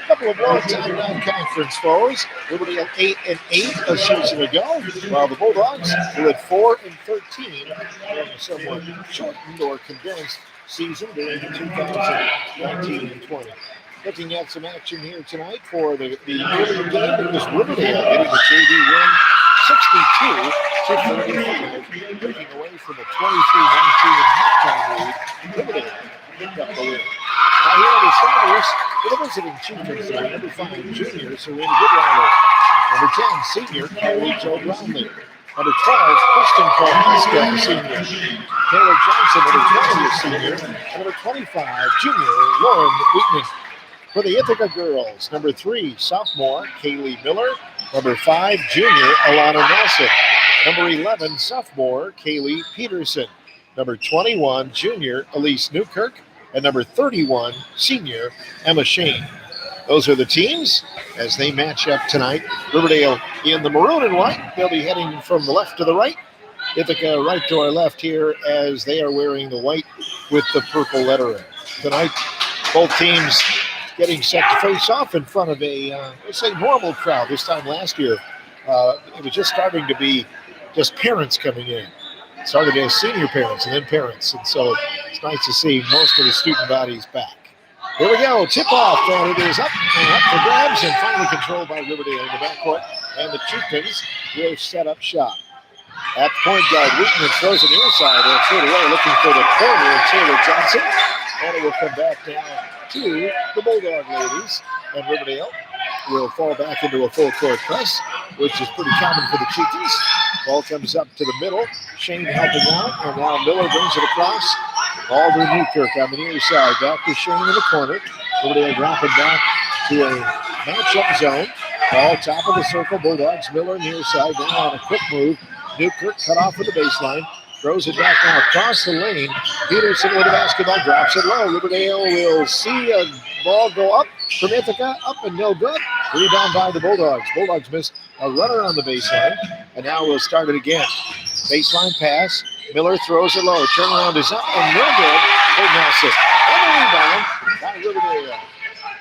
Couple of all-time non-conference foes. Riverdale 8-8 a season ago, while the Bulldogs were at 4-13 during a somewhat shortened or condensed season during 2019 and 20. Looking at some action here tonight for the early game, it was Riverdale getting the JV win 62 to 45, breaking away from a 23-19 halftime lead. Riverdale picked up the win. Now here are the starters for the visiting Chieftains. Number 5, junior Serena Goodweiler. Number 10, senior Kelly Jo Brownlee. Number 12, Kristen Carrasco, senior. Taylor Johnson, number 20, senior. And number 25, junior Lauren Wheatman. For the Ithaca girls, number 3, sophomore Kaylee Miller. Number 5, junior Alana Nelson. Number 11, sophomore Kaylee Peterson. Number 21, junior Elise Newkirk. And number 31, senior Emma Shane. Those are the teams as they match up tonight. Riverdale in the maroon and white. They'll be heading from the left to the right. Ithaca right to our left here as they are wearing the white with the purple lettering. Tonight, both teams getting set to face off in front of a, let's say, normal crowd. This time last year, it was just starting to be just parents coming in. It started as senior parents and then parents. And so it's nice to see most of the student bodies back. Here we go, tip-off, and it is up and up for grabs and finally controlled by Riverdale in the backcourt. And the Chieftains will set up shop. At point guard, Wheatman throws it near side and straight away looking for the corner of Taylor Johnson. And it will come back down to the Bulldog ladies. And Riverdale will fall back into a full-court press, which is pretty common for the Chieftains. Ball comes up to the middle. Shane helping out, and now Miller brings it across. Alder Newkirk on the near side. Back to Shane in the corner. Riverdale dropping back to a matchup zone. Ball top of the circle. Bulldogs, Miller near side. Now on a quick move. Newkirk cut off at the baseline. Throws it back now across the lane. Peterson with the basketball, drops it low. Riverdale will see a ball go up from Ithaca, up and no good. Rebound by the Bulldogs. Bulldogs missed a runner on the baseline, and now we'll start it again. Baseline pass. Miller throws it low. Turnaround is up and no good for Nelson. And a rebound by Riverdale.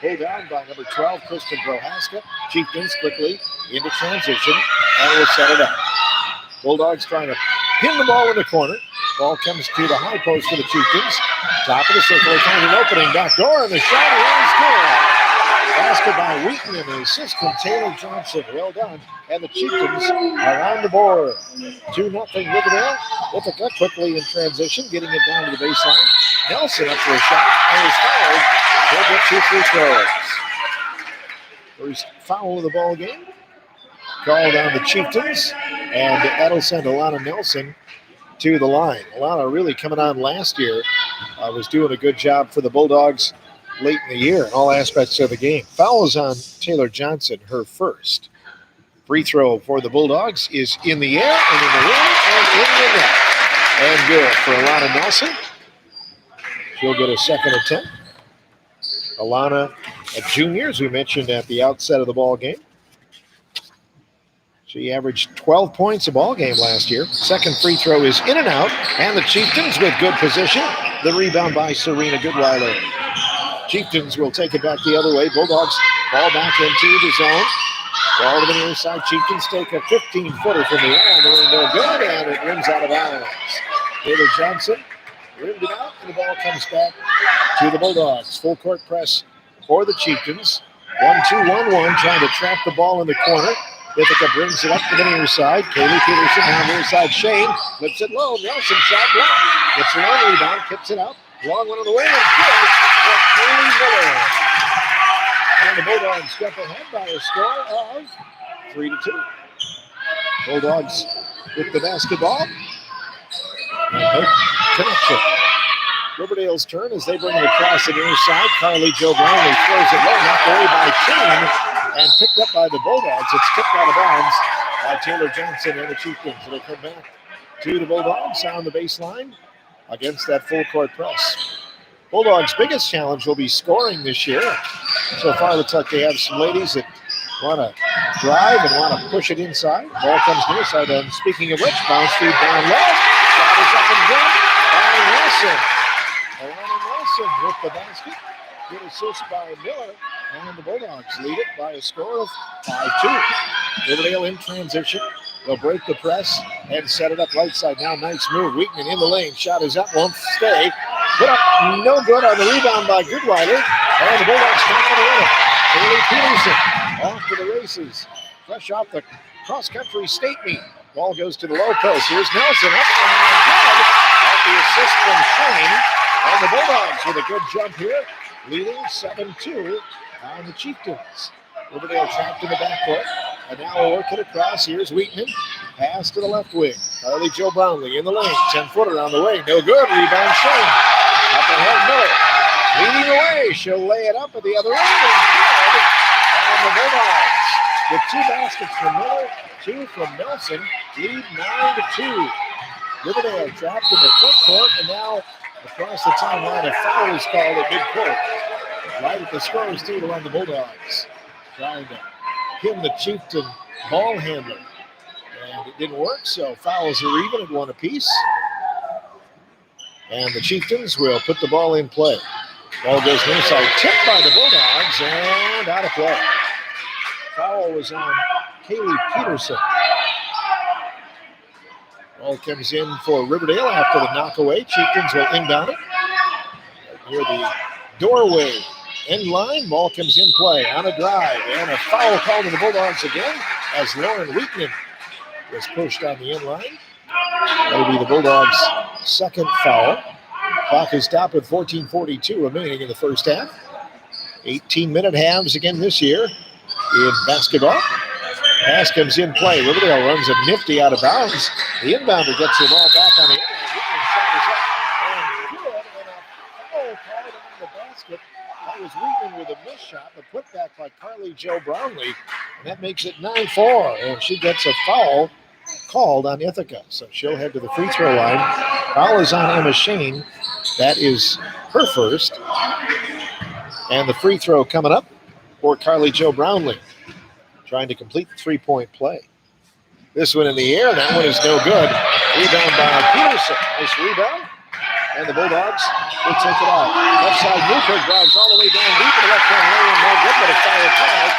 Pulled down by number 12, Kristen Prohaska. Chieftains quickly into transition, and will set it up. Bulldogs trying to pin the ball in the corner. Ball comes to the high post for the Chieftains. Top of the circle, they find an opening. Back door, and the shot is good. Basket by Wheaton and the assist from Taylor Johnson. Well done. And the Chieftains are on the board. 2-0 Riverdale. Ithaca quickly in transition, getting it down to the baseline. Nelson up for a shot and is fouled. They'll get 2 free throws. First foul of the ball game. Called on the Chieftains, and that'll send Alana Nelson to the line. Alana really coming on last year. Was doing a good job for the Bulldogs late in the year in all aspects of the game. Fouls on Taylor Johnson, her first. Free throw for the Bulldogs is in the air and in the rim and in the net. And good for Alana Nelson. She'll get a second attempt. Alana, a junior, as we mentioned at the outset of the ball game. She averaged 12 points a ball game last year. Second free throw is in and out, and the Chieftains with good position. The rebound by Serena Goodweiler. Chieftains will take it back the other way. Bulldogs fall back into the zone. Ball to the near side. Chieftains take a 15-footer from the air. No good, and it rims out of bounds. Taylor Johnson rimmed it out, and the ball comes back to the Bulldogs. Full court press for the Chieftains. 1-2-1-1, trying to trap the ball in the corner. Ithaca brings it up to the near side. Kaylee Peterson down near side. Shane flips it low. Nelson shot blocked. Gets a long rebound, kicks it out. Long one on the way, and good for Kaylee Miller. And the Bulldogs jump ahead by a score of 3-2. Bulldogs with the basketball. And connection. Riverdale's turn as they bring it across the near side. Carly Jo Brownlee throws it low, knocked away by Shane, and picked up by the Bulldogs. It's tipped out of bounds by Taylor Johnson and the Chieftains. It'll come back to the Bulldogs on the baseline against that full court press. Bulldogs' biggest challenge will be scoring this year. So far, it looks like they have some ladies that want to drive and want to push it inside. Ball comes near side, and speaking of which, bounce feed down low. Shot is up and good by Nelson. Alana Nelson with the basket. Good assist by Miller. And the Bulldogs lead it by a score of 5-2. Riverdale in transition. They'll break the press and set it up right side now. Nice move. Wheaton in the lane. Shot is up. Won't stay. Put up no good on the rebound by Goodweiler. And the Bulldogs come out to win it. Kaylee Peterson off to the races. Fresh off the cross-country state meet. Ball goes to the low post. Here's Nelson up and good. Off the assist from Shane. And the Bulldogs with a good jump here, leading 7-2 on the Chieftains. Riverdale trapped in the backcourt. And now we'll work it across. Here's Wheaton. Pass to the left wing. Carly Jo Brownlee in the lane. 10-footer on the way. No good. Rebound Shane. Up ahead Miller. Leading the way. She'll lay it up at the other end. And good. And the Bulldogs with 2 baskets from Miller, 2 from Nelson, lead 9-2. Riverdale trapped in the front court, and now across the timeline, a foul is called at midcourt. Right at the scorer's table on the Bulldogs. Trying to pin the Chieftain ball handler. And it didn't work, so fouls are even at 1 apiece. And the Chieftains will put the ball in play. Ball goes near side, tipped by the Bulldogs, and out of play. Foul was on Kaylee Peterson. Ball comes in for Riverdale after the knockaway. Chieftains will inbound it. Near the doorway end line, ball comes in play on a drive. And a foul called to the Bulldogs again as Lauren Wheaton was pushed on the end line. That'll be the Bulldogs' second foul. Clock is stopped with 14:42 remaining in the first half. 18-minute halves again this year in basketball. Pass comes in play. Riverdale runs a nifty out of bounds. The inbounder gets the ball back on the end. Wheaton shot is up and good. And a foul called on the basket. That was Wheaton with a miss shot, but put back by Carly Jo Brownlee. And that makes it 9-4. And she gets a foul called on Ithaca. So she'll head to the free throw line. Foul is on Emma Shane. That is her first. And the free throw coming up for Carly Jo Brownlee, trying to complete the three-point play. This one in the air. That one is no good. Rebound by Peterson. Nice rebound. And the Bulldogs will take it out. Left side, Newkirk drives all the way down deep in the left-hand lane. No good, but a foul tag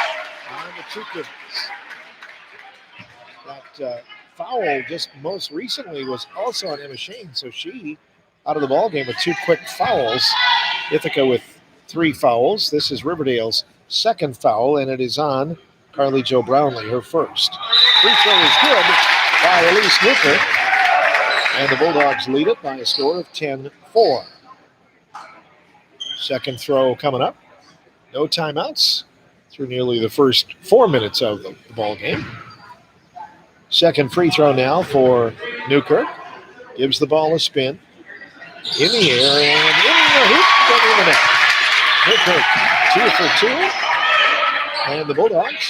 on the Chieftains. That foul just most recently was also on Emma Shane, so she out of the ballgame with 2 quick fouls. Ithaca with 3 fouls. This is Riverdale's second foul, and it is on Carly Jo Brownlee, her first. Free throw is good by Elise Newkirk, and the Bulldogs lead it by a score of 10-4. Second throw coming up. No timeouts through nearly the first 4 minutes of the ball game. Second free throw now for Newkirk. Gives the ball a spin. In the air and in the hoop and in the net. Newkirk 2 for 2. And the Bulldogs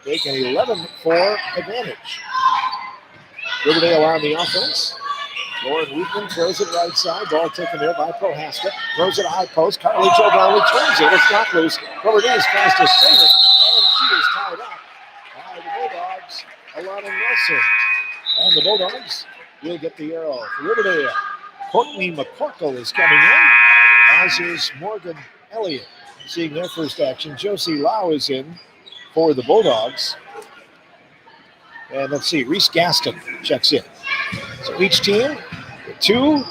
take an 11-4 advantage. Riverdale on the offense. Lauren Weekman throws it right side. Ball taken there by Prohaska. Throws it high post. Carly Jo Brownlee turns it. It's not loose. Riverdale tries to save it. And she is tied up by the Bulldogs. Alana Nelson. And the Bulldogs will get the arrow for Riverdale. Courtney McCorkle is coming in, as is Morgan Elliott. Seeing their first action. Josie Lau is in for the Bulldogs. And let's see, Reese Gaston checks in. So each team with 2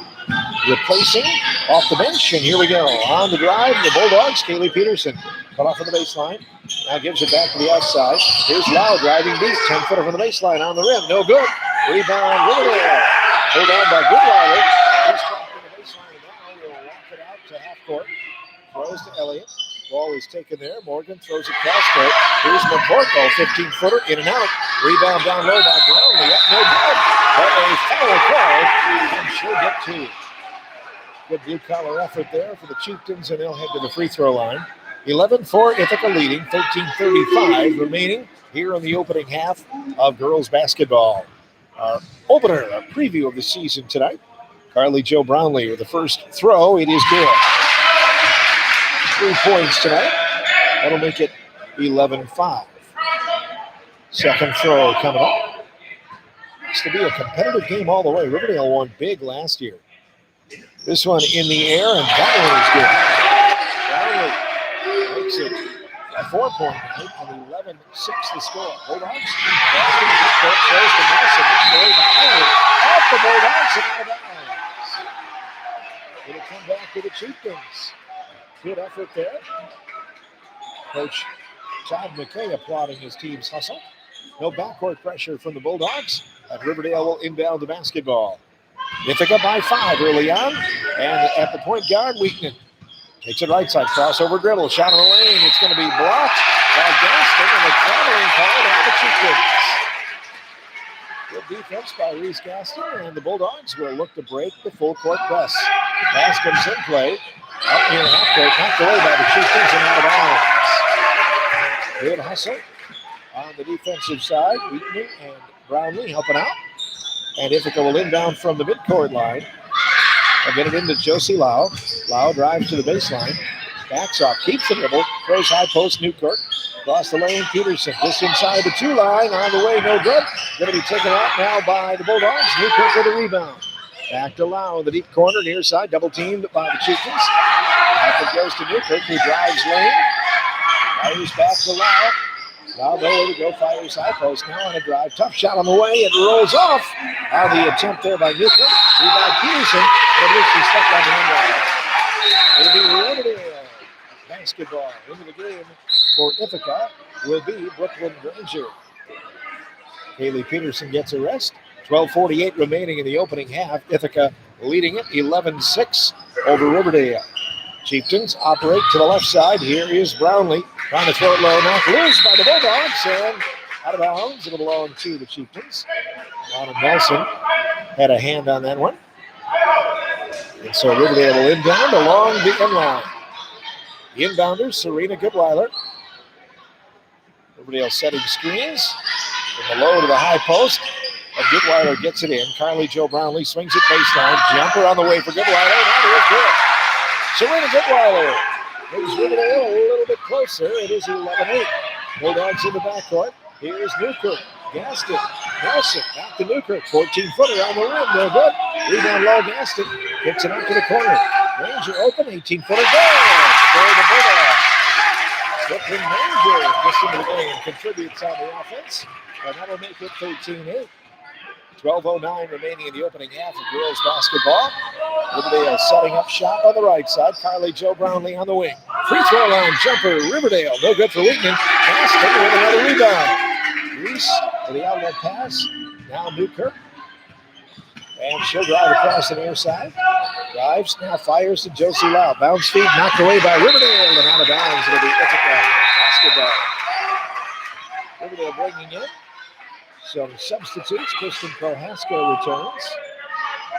replacing off the bench. And here we go. On the drive, the Bulldogs, Kaylee Peterson. Cut off of the baseline. Now gives it back to the outside. Here's Lau driving deep. 10-footer from the baseline on the rim. No good. Rebound, Riverdale. Pulled down by Goodweiler. He's trapped in the baseline now. He'll walk it out to half court. Throws to Elliott. Ball is taken there. Morgan throws it cross court. Here's McCorkle, 15-footer, in and out. Rebound down low by Brownlee. No good. But a foul call. And she'll get 2. Good blue-collar effort there for the Chieftains, and they'll head to the free throw line. 11-4, Ithaca leading, 13:35 remaining here in the opening half of girls basketball. Our opener, a preview of the season tonight. Carly Jo Brownlee with the first throw. It is good. 3 points tonight. That'll make it 11-5. Second throw coming up. Looks to be a competitive game all the way. Riverdale won big last year. This one in the air, and that one is good. Brownlee makes it a 4-point night, and 11-6 the score. Bulldogs. Boston, good court, throws to Nelson. Off the Bulldogs and out of bounds. It'll come back to the Chieftains. Good effort there. Coach Todd McKay applauding his team's hustle. No backcourt pressure from the Bulldogs. And Riverdale will inbound the basketball. Ithaca by 5 early on. And at the point guard, Weekman takes it right side. Crossover dribble. Shot in the lane. It's going to be blocked by Gaston. And the traveling call on the Chieftains. Good defense by Reese Gaston. And the Bulldogs will look to break the full court press. Pass comes in play. Up near half court, knocked away by the Chieftains and out of bounds. Good hustle on the defensive side. Weekman and Brownlee helping out. And Ithaca will inbound from the midcourt line. They'll get it into Josie Lau. Lau drives to the baseline. Backs off, keeps the dribble. Throws high post, Newkirk. Across the lane, Peterson. Just inside the 2 line. On the way, no good. Going to be taken out now by the Bulldogs. Newkirk with a rebound. Back to Lau in the deep corner, near side, double teamed by the Chieftains. Back it goes to Newkirk, who drives lane. Fires back to Lau. Lau nowhere to go, fires high post. Now on a drive, tough shot on the way. It rolls off on the attempt there by Newkirk. Rebound Peterson, but at least he stuck on the end line. It'll be Riverdale basketball. Into the game for Ithaca will be Brooklyn Granger. Kaylee Peterson gets a rest. 12:48 remaining in the opening half. Ithaca leading it 11-6 over Riverdale. Chieftains operate to the left side. Here is Brownlee trying to throw it low, knocked loose by the Bulldogs, and out of bounds. It'll belong to the Chieftains. Anna Nelson had a hand on that one. And so Riverdale will inbound along the end line. The inbounders, Serena Goodweiler. Riverdale setting screens from the low to the high post. And Goodweiler gets it in. Carly Jo Brownlee swings it baseline. Jumper on the way for Goodweiler. That is good. Serena Goodweiler brings Riverdale a little bit closer. It is 11-8. Bulldogs in the backcourt. Here's Newkirk. Gaston. Nelson. Back to Newkirk. 14-footer on the rim. No good. Rebound low. Gaston. Kicks it out to the corner. Ranger open. 18-footer goal for the Bulldogs. Brooklyn Ranger just into the game. Contributes on the offense. And that'll make it 13-8. 12:09 remaining in the opening half of girls basketball. Riverdale setting up shop on the right side. Carly Jo Brownlee on the wing. Free throw line jumper. Riverdale. No good for Wheatman. Gaston with another rebound. Reese for the outlet pass. Now Newkirk. And she'll drive across the near side. Drives, now fires to Josie Lau. Bounce feed knocked away by Riverdale and out of bounds. It'll be Ithaca basketball. Riverdale bringing in some substitutes. Kristen Prohaska returns.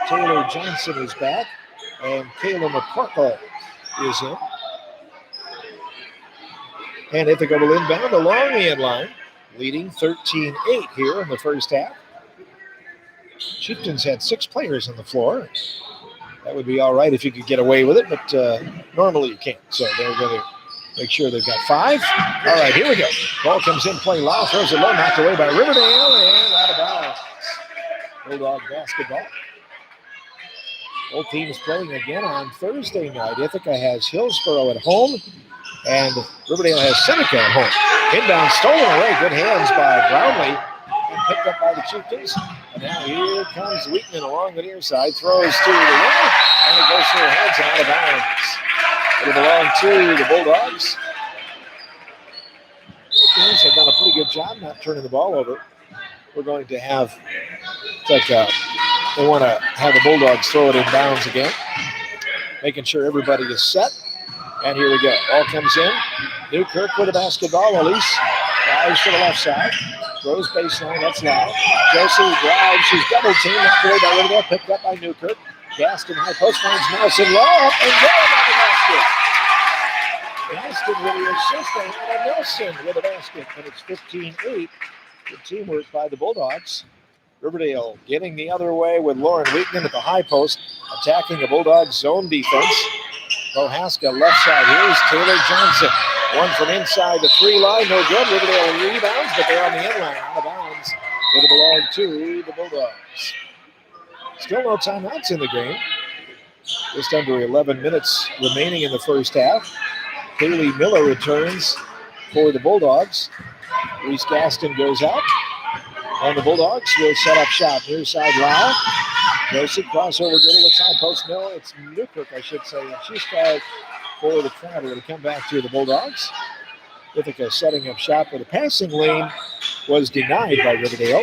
Taylor Johnson is back. And Kayla McCorkle is in. And Ithaca will inbound along the end line, leading 13-8 here in the first half. Chieftains had 6 players on the floor. That would be all right if you could get away with it, but normally you can't. So they're going to make sure they've got 5. All right, here we go. Ball comes in, play Lau, throws it low, knocked away by Riverdale, and out of bounds. Bulldog basketball. Both teams playing again on Thursday night. Ithaca has Hillsborough at home, and Riverdale has Seneca at home. Inbound stolen away. Good hands by Brownlee, and picked up by the Chieftains. And now here comes Wheatman along the near side. Throws to the right, and it goes through her hands and out of bounds. It'll belong to the Bulldogs. Chieftains have done a pretty good job not turning the ball over. We're going to have, it's like they want to have the Bulldogs throw it in bounds again. Making sure everybody is set. And here we go. Ball comes in. Newkirk with the basketball. Elise drives to the left side. Throws baseline. That's Lau. Josie drives. She's double teamed. Knocked away by Riverdale. Picked up by Newkirk. Gaston high post finds Nelson. Low up and down on the basket. Gaston with the assist. And Hannah Nelson with the basket. And it's 15-8. Good teamwork by the Bulldogs. Riverdale getting the other way with Lauren Wheatman at the high post, attacking the Bulldogs zone defense. Prohaska left side. Here's Taylor Johnson. One from inside the 3 line. No good. Riverdale rebounds, but they're on the end line. Out of bounds. It'll belong to the Bulldogs. Still no timeouts in the game. Just under 11 minutes remaining in the first half. Kaylee Miller returns for the Bulldogs. Reese Gaston goes out. And the Bulldogs will set up shop. Near side Lau. Joseph crossover to the side post. No, it's Newkirk, I should say. And she's called for the travel to come back to the Bulldogs. Ithaca setting up shop, but the passing lane was denied by Riverdale.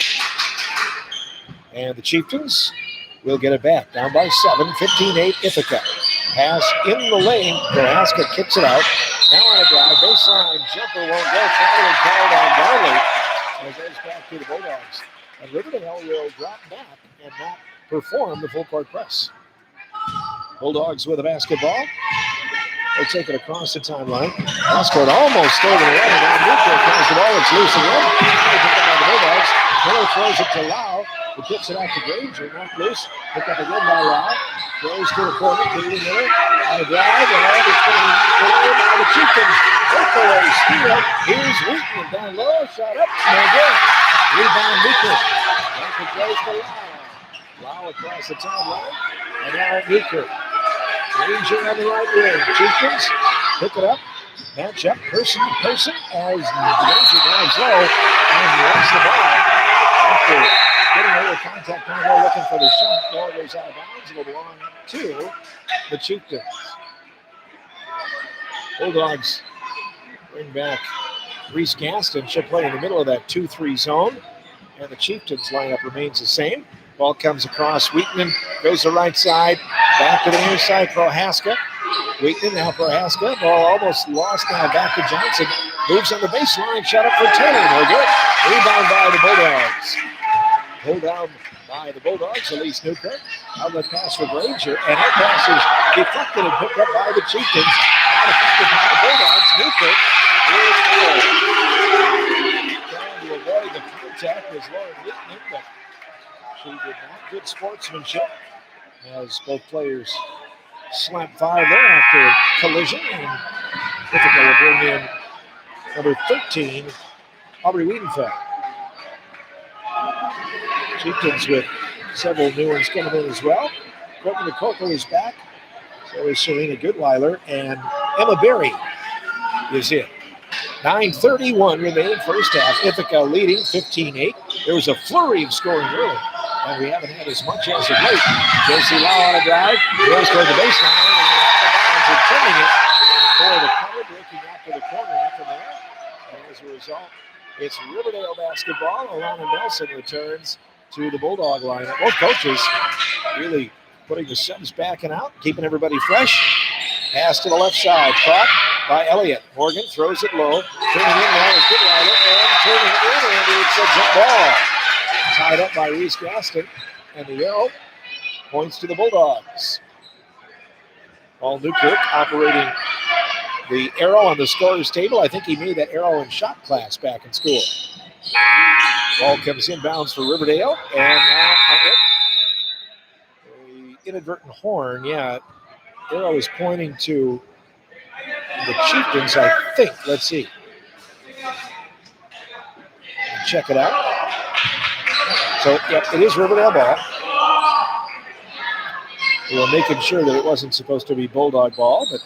And the Chieftains will get it back. Down by 7, 15-8 Ithaca. Pass in the lane. Prohaska kicks it out. Now on a drive. Baseline jumper won't go. Traveling called on Barley. And it goes back to the Bulldogs. And Riverdale will drop back and not perform the full court press. Bulldogs with a basketball. They take it across the timeline. Cross-court almost stolen away. Now Newkirk has the ball. It's loose again. Picked up by the Bulldogs. Miller throws it to Lau. He kicks it out to Granger. Not loose. Picked up again by Lau. Throws to the corner. Kaylee Miller on a drive. And all is going to be knocked away by the Chieftains. Breakaway steal. Here's Wheatman down low. Shot up. No good. Rebound Newkirk. Back it goes to Lau. Lau across the timeline. And now Newkirk. Ranger on the right wing. Chieftains pick it up. Match up person to person as Ranger drives low and runs the ball. After getting a little contact down there looking for the shot, ball goes out of bounds. It'll belong to the Chieftains. Bulldogs bring back Reese Gaston. She'll play in the middle of that 2-3 zone. And the Chieftains lineup remains the same. Ball comes across. Wheatman goes to the right side. Back to the near side. Prohaska. Wheatman now Prohaska. Ball almost lost now. Back to Johnson. Moves on the baseline. Shot up for Taylor. No good. Rebound by the Bulldogs. Pulled down by the Bulldogs. Elise Newkirk. Outlet pass for Granger. And her pass is deflected and picked up by the Chieftains. Not affected by the Bulldogs. Newkirk is forward. Trying to avoid the contact was Lauren Wheatman, but She did not. Good sportsmanship as both players slap 5 there after a collision. And Ithaca will bring in number 13, Aubrey Wiedenfeld. Chieftains with several new ones coming in as well. Courtney McCorkle is back. So is Serena Goodweiler, and Emma Berry is in. 9:31 remaining first half. Ithaca leading 15-8. There was a flurry of scoring early, and we haven't had as much as of late. Josie Lau on a drive, goes toward the baseline, and turning it for the cover, breaking after the corner, nothing there. And as a result, it's Riverdale basketball. Alana Nelson returns to the Bulldog lineup. Both coaches really putting the subs back and out, keeping everybody fresh. Pass to the left side, caught by Elliott. Morgan throws it low, turning in now is Goodweiler, and turning in, and it's a jump ball. Tied up by Reese Gaston, and the arrow points to the Bulldogs. Paul Newkirk operating the arrow on the scorer's table. I think he made that arrow in shot class back in school. Ball comes inbounds for Riverdale, and now an inadvertent horn. Yeah, arrow is pointing to the Chieftains, I think. Let's see. Check it out. So, yep, it is Riverdale ball. We were making sure that it wasn't supposed to be Bulldog ball, but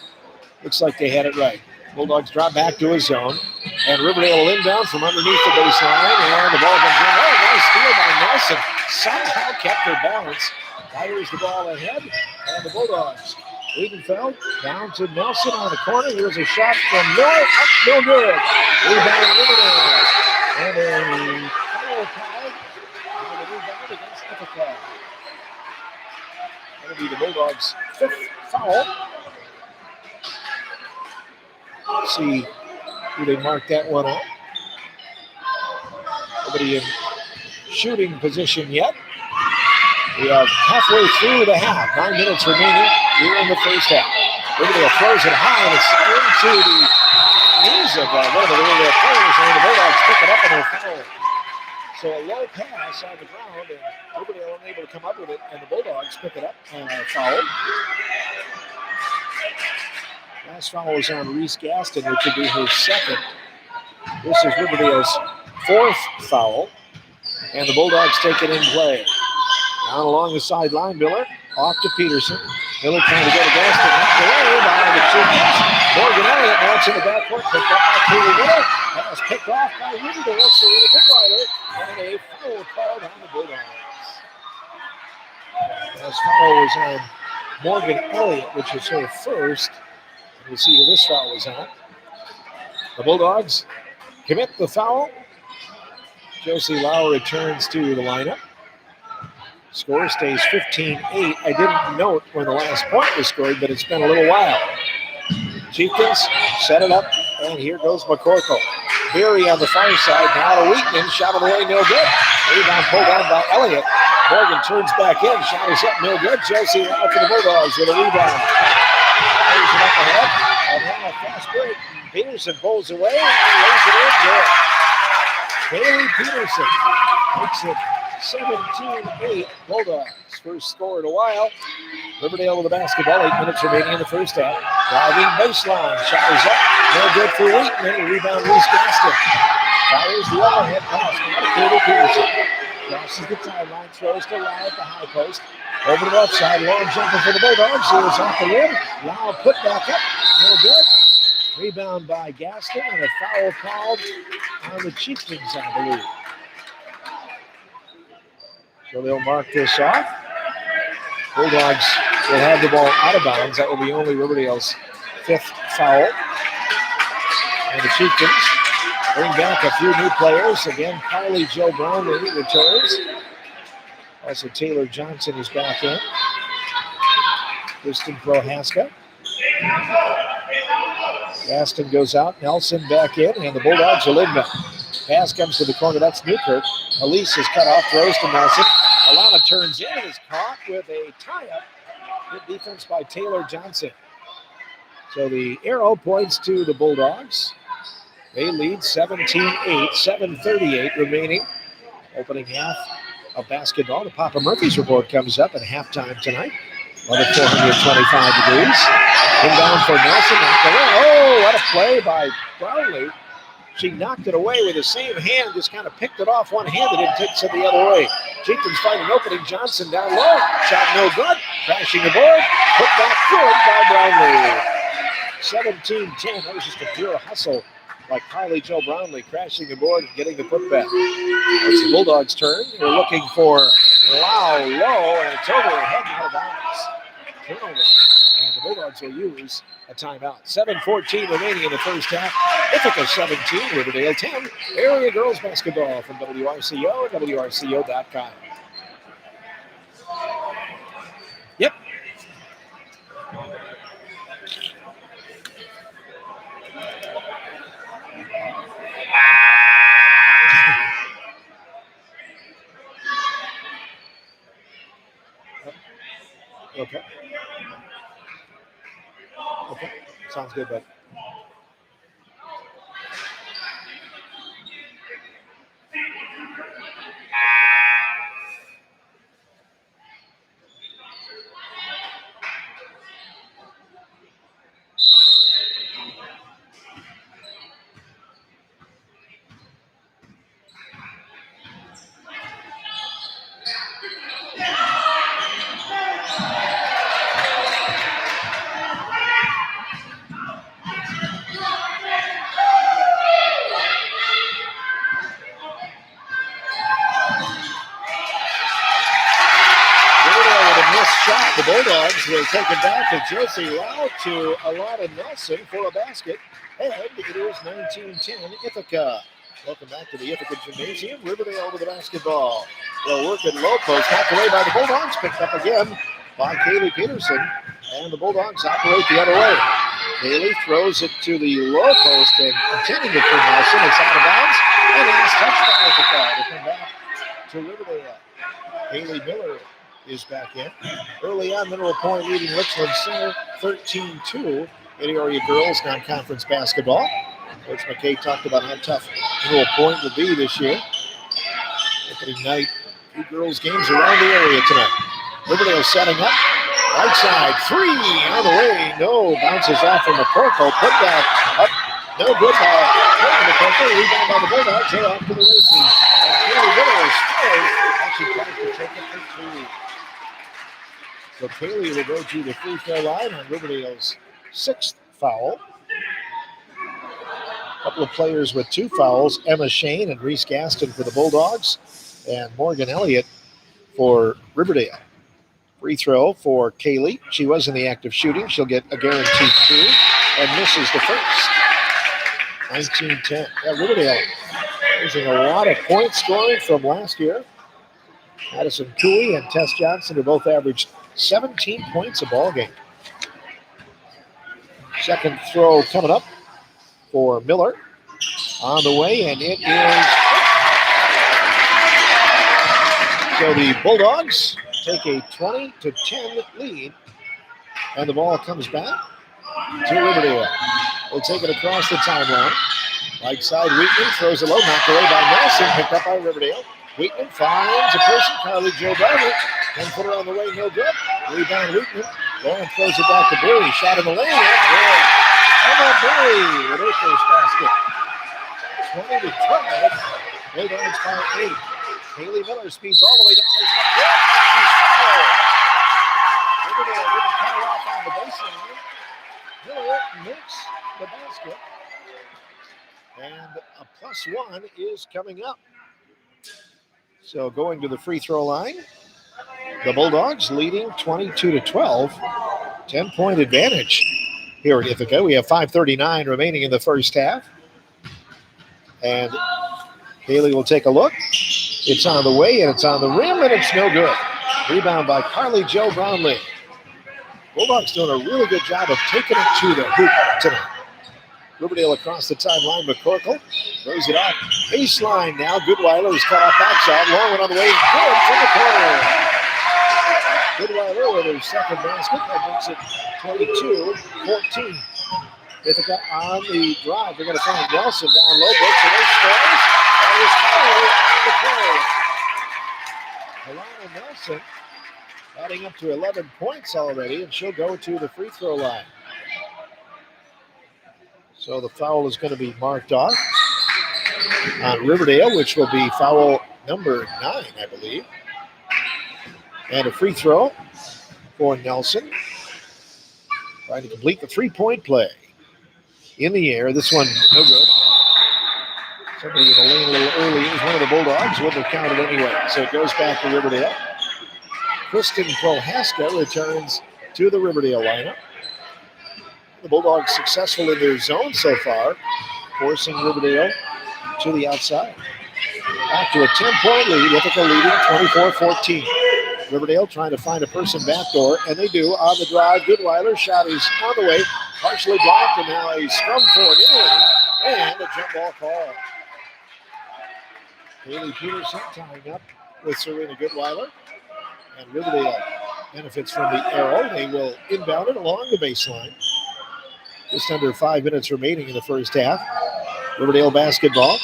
looks like they had it right. Bulldogs drop back to a zone, and Riverdale will inbound from underneath the baseline, and the ball comes in. Oh, nice steal by Nelson. Somehow kept their balance. Fires the ball ahead, and the Bulldogs. Wiedenfeld down to Nelson on the corner. Here's a shot from Miller. Up, no good. Rebound Riverdale. And a foul call on the rebound against Ithaca. That'll be the Bulldogs' 5th foul. Let's see who they mark that one up. Nobody in shooting position yet. We are halfway through the half. 9 minutes remaining here in the first half. Riverdale throws it high, and it's into the knees of one of the Riverdale players, and the Bulldogs pick it up and they're fouled. So a low pass on the ground, and Riverdale unable to come up with it, and the Bulldogs pick it up and are fouled. Last foul was on Reese Gaston, which would be her 2nd. This is Riverdale's 4th foul, and the Bulldogs take it in play. Down along the sideline, Miller off to Peterson. Miller trying to go to Gaston, knocked away by the Chieftains. Morgan Elliott now it's in the backcourt, picked up by Katie Miller. Pass picked off by Riverdale, Serena Goodweiler, and a foul called on the Bulldogs. Last foul was on Morgan Elliott, which is her 1st. We'll see who this foul was on. The Bulldogs commit the foul. Josie Lau returns to the lineup. Score stays 15-8. I didn't note when the last point was scored, but it's been a little while. Chieftains set it up, and here goes McCorkle. Berry on the far side, now to Wheatman, shot it away, no good. Rebound pulled down by Elliott. Morgan turns back in, shot is up, no good. Josie Lau for the Bulldogs with a rebound. Fires it up ahead, and now a fast break. Peterson pulls away, and lays it in good. Bailey Peterson makes it 17-8 Bulldogs. First score in a while. Riverdale with the basketball. 8 minutes remaining in the first half. Driving baseline. Shot is up. No good for Wheatman. Rebound Reese Gaston. Fires the overhead pass. Katie Peterson. Crosses the timeline. Throws to Lau at the high post. Over the left side. Long jumper for the Bulldogs. He was off the rim. Lau put back up. No good. Rebound by Gaston. And a foul called on the Chieftains, I believe. So they'll mark this off. Bulldogs will have the ball out of bounds. That will be only Riverdale's 5th foul. And the Chieftains bring back a few new players. Again, Carly Jo Brownlee returns. Also Taylor Johnson is back in. Kristen Prohaska. Gaston goes out. Nelson back in. And the Bulldogs will inbound. Pass comes to the corner. That's Newkirk. Elise is cut off. Throws to Nelson. Alana turns in and is caught with a tie-up. Good defense by Taylor Johnson. So the arrow points to the Bulldogs. They lead 17-8. 7:38 remaining. Opening half of basketball. The Papa Murphy's report comes up at halftime tonight. Weather 425 degrees. Inbound for Nelson. Knocked away. Oh, what a play by Brownlee. She knocked it away with the same hand, just kind of picked it off one-handed and takes it the other way. Chieftains find an opening. Johnson down low. Shot no good. Crashing the board. Put back good by Brownlee. 17-10. That was just a pure hustle by Carly Jo Brownlee, crashing the board and getting the putback. It's the Bulldogs' turn. They're looking for Lau low, and it's over her head and out of bounds. Turnover. And the Bulldogs will use a timeout. 7:14 remaining in the first half. Ithaca 17, Riverdale 10. Area girls basketball from WRCO and WRCO.com. Yep. Okay. Okay. Sounds good, bud. Shot. The Bulldogs will take it back to Josie Lau to Alana Nelson for a basket. And it is 19-10 Ithaca. Welcome back to the Ithaca Gymnasium. Riverdale with the basketball. They'll work at low post. Knocked away by the Bulldogs. Picked up again by Kaylee Peterson. And the Bulldogs operate the other way. Kaylee throws it to the low post and intending it for Nelson. It's out of bounds. And last touch by Ithaca to come back to Riverdale. Haley Miller is back in. Early on, Mineral Point leading Richland Center 13-2 in area girls non-conference basketball. Coach McKay talked about how tough Mineral Point will be this year. They could ignite two girls games around the area tonight. Riverdale setting up. Right side, three on the way. No, bounces off from McCorkle. Put that up. No good by McCorkle. Rebound by the Bulldogs. They're off to the races. And Kaylee Miller is scored. Actually tries to take it for two. So Kaylee will go to the free throw line on Riverdale's sixth foul. A couple of players with two fouls, Emma Shane and Reese Gaston for the Bulldogs, and Morgan Elliott for Riverdale. Free throw for Kaylee. She was in the act of shooting. She'll get a guaranteed two and misses the first. 19-10. Yeah, Riverdale using a lot of point scoring from last year. Madison Cooley and Tess Johnson have both averaged 17 points a ball game. Second throw coming up for Miller. On the way, and it is. So the Bulldogs take a 20-10 lead, and the ball comes back to Riverdale. They'll take it across the timeline. Right side, Wheatman throws it low, knocked away by Nelson, picked up by Riverdale. Wheatman finds a person, Carly Jo Brownlee. 10-footer on the way, no good. Rebound, Wheatman. Lauren throws it back to Berry. Shot in the lane. How about Berry with her first basket? 20-12. Bulldogs by 8. Haley Miller speeds all the way down. He's not good. She's fouled. Riverdale didn't cut her off on the baseline. Miller makes the basket. And a +1 is coming up. So going to the free throw line, the Bulldogs leading 22-12, 10-point advantage here at Ithaca. We have 5:39 remaining in the first half. And Haley will take a look. It's on the way, and it's on the rim, and it's no good. Rebound by Carly Jo Brownlee. Bulldogs doing a really good job of taking it to the hoop tonight. Riverdale across the timeline. McCorkle throws it off. Baseline now. Goodweiler is cut off backside. Long one on the way. Good from the corner. Goodweiler with her second basket. That makes it 22-14. Ithaca on the drive. They're going to find Nelson down low. Breaks away, scores. And is fouled on the play. Alana Nelson adding up to 11 points already, and she'll go to the free throw line. So the foul is going to be marked off on Riverdale, which will be foul number 9, I believe. And a free throw for Nelson. Trying to complete the three-point play. In the air, this one no good. Somebody in the lane a little early. It was one of the Bulldogs. Wouldn't have counted anyway. So it goes back to Riverdale. Kristen Prohaska returns to the Riverdale lineup. The Bulldogs successful in their zone so far, forcing Riverdale to the outside. Back to a 10-point lead. Ithaca leading 24-14. Riverdale trying to find a person backdoor, and they do on the drive. Goodweiler shot is on the way, partially blocked, and now a scrum for it in, and a jump ball call. Haley Peterson tying up with Serena Goodweiler, and Riverdale benefits from the arrow. They will inbound it along the baseline. Just under 5 minutes remaining in the first half. Riverdale basketball.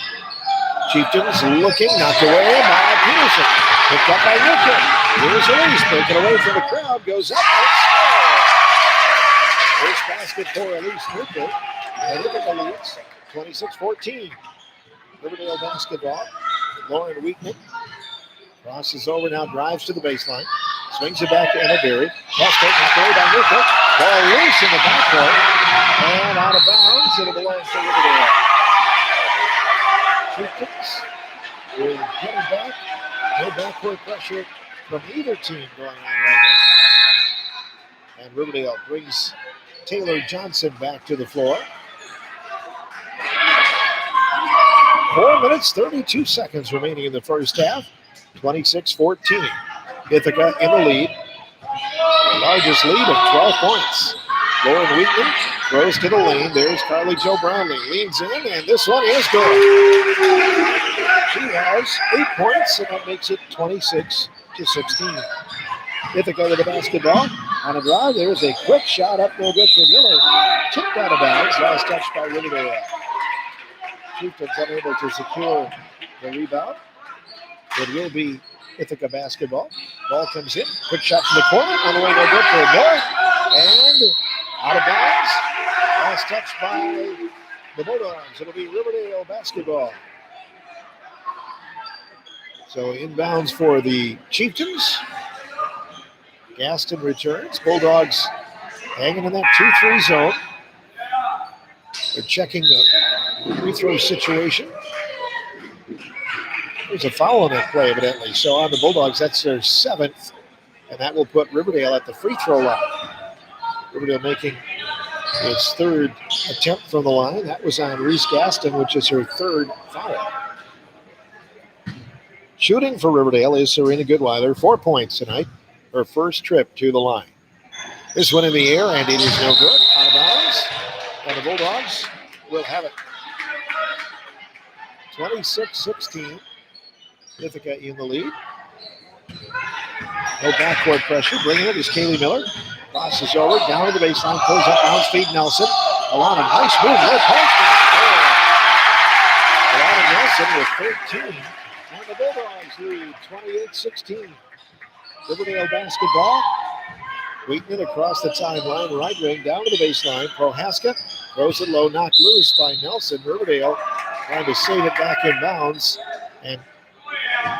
Chieftains looking, knocked away by Peterson. Picked up by Newkirk. Here's Elise, breaking away from the crowd, goes up and scores. First basket for Elise Newkirk. And Ithaca leads 26-14. Riverdale basketball. Lauren Wheatman crosses over now, drives to the baseline. Swings it back to Emma Berry. Cross taken away by Newkirk. Ball loose in the backcourt. And out of bounds. It'll belong to Riverdale. Chieftains will get it back. No backcourt pressure from either team going on right now. And Riverdale brings Taylor Johnson back to the floor. 4 minutes, 32 seconds remaining in the first half. 26-14. Ithaca in the lead. The largest lead of 12 points. Lauren Wheaton throws to the lane. There's Carly Jo Brownlee. Leans in, and this one is good. She has 8 points, and that makes it 26-16. Ithaca with the basketball. On a drive, there's a quick shot up, no good for Miller. Tipped out of bounds. Last touch by Riverdale. Chieftains unable to secure the rebound. It will be Ithaca basketball. Ball comes in. Quick shot from the corner. On the way, no good for Miller. And out of bounds. Last touch by the Bulldogs. It'll be Riverdale basketball. So inbounds for the Chieftains. Gaston returns. Bulldogs hanging in that 2-3 zone. They're checking the free throw situation. There's a foul on that play, evidently. So on the Bulldogs, that's their 7th. And that will put Riverdale at the free throw line. Riverdale making its 3rd attempt from the line. That was on Reese Gaston, which is her 3rd foul. Shooting for Riverdale is Serena Goodweiler. 4 points tonight. Her first trip to the line. This one in the air, and it is no good. Out of bounds. And the Bulldogs will have it. 26-16. Ithaca in the lead. No backcourt pressure. Bringing it is Kaylee Miller. Crosses over, down to the baseline, pulls up, bounce feed Nelson. Alana, nice move, low post. Alana Nelson with 13. And the Bulldogs lead 28-16. Riverdale basketball. Wheatman across the timeline, right wing, down to the baseline. Prohaska throws it low, knocked loose by Nelson. Riverdale trying to save it back in bounds and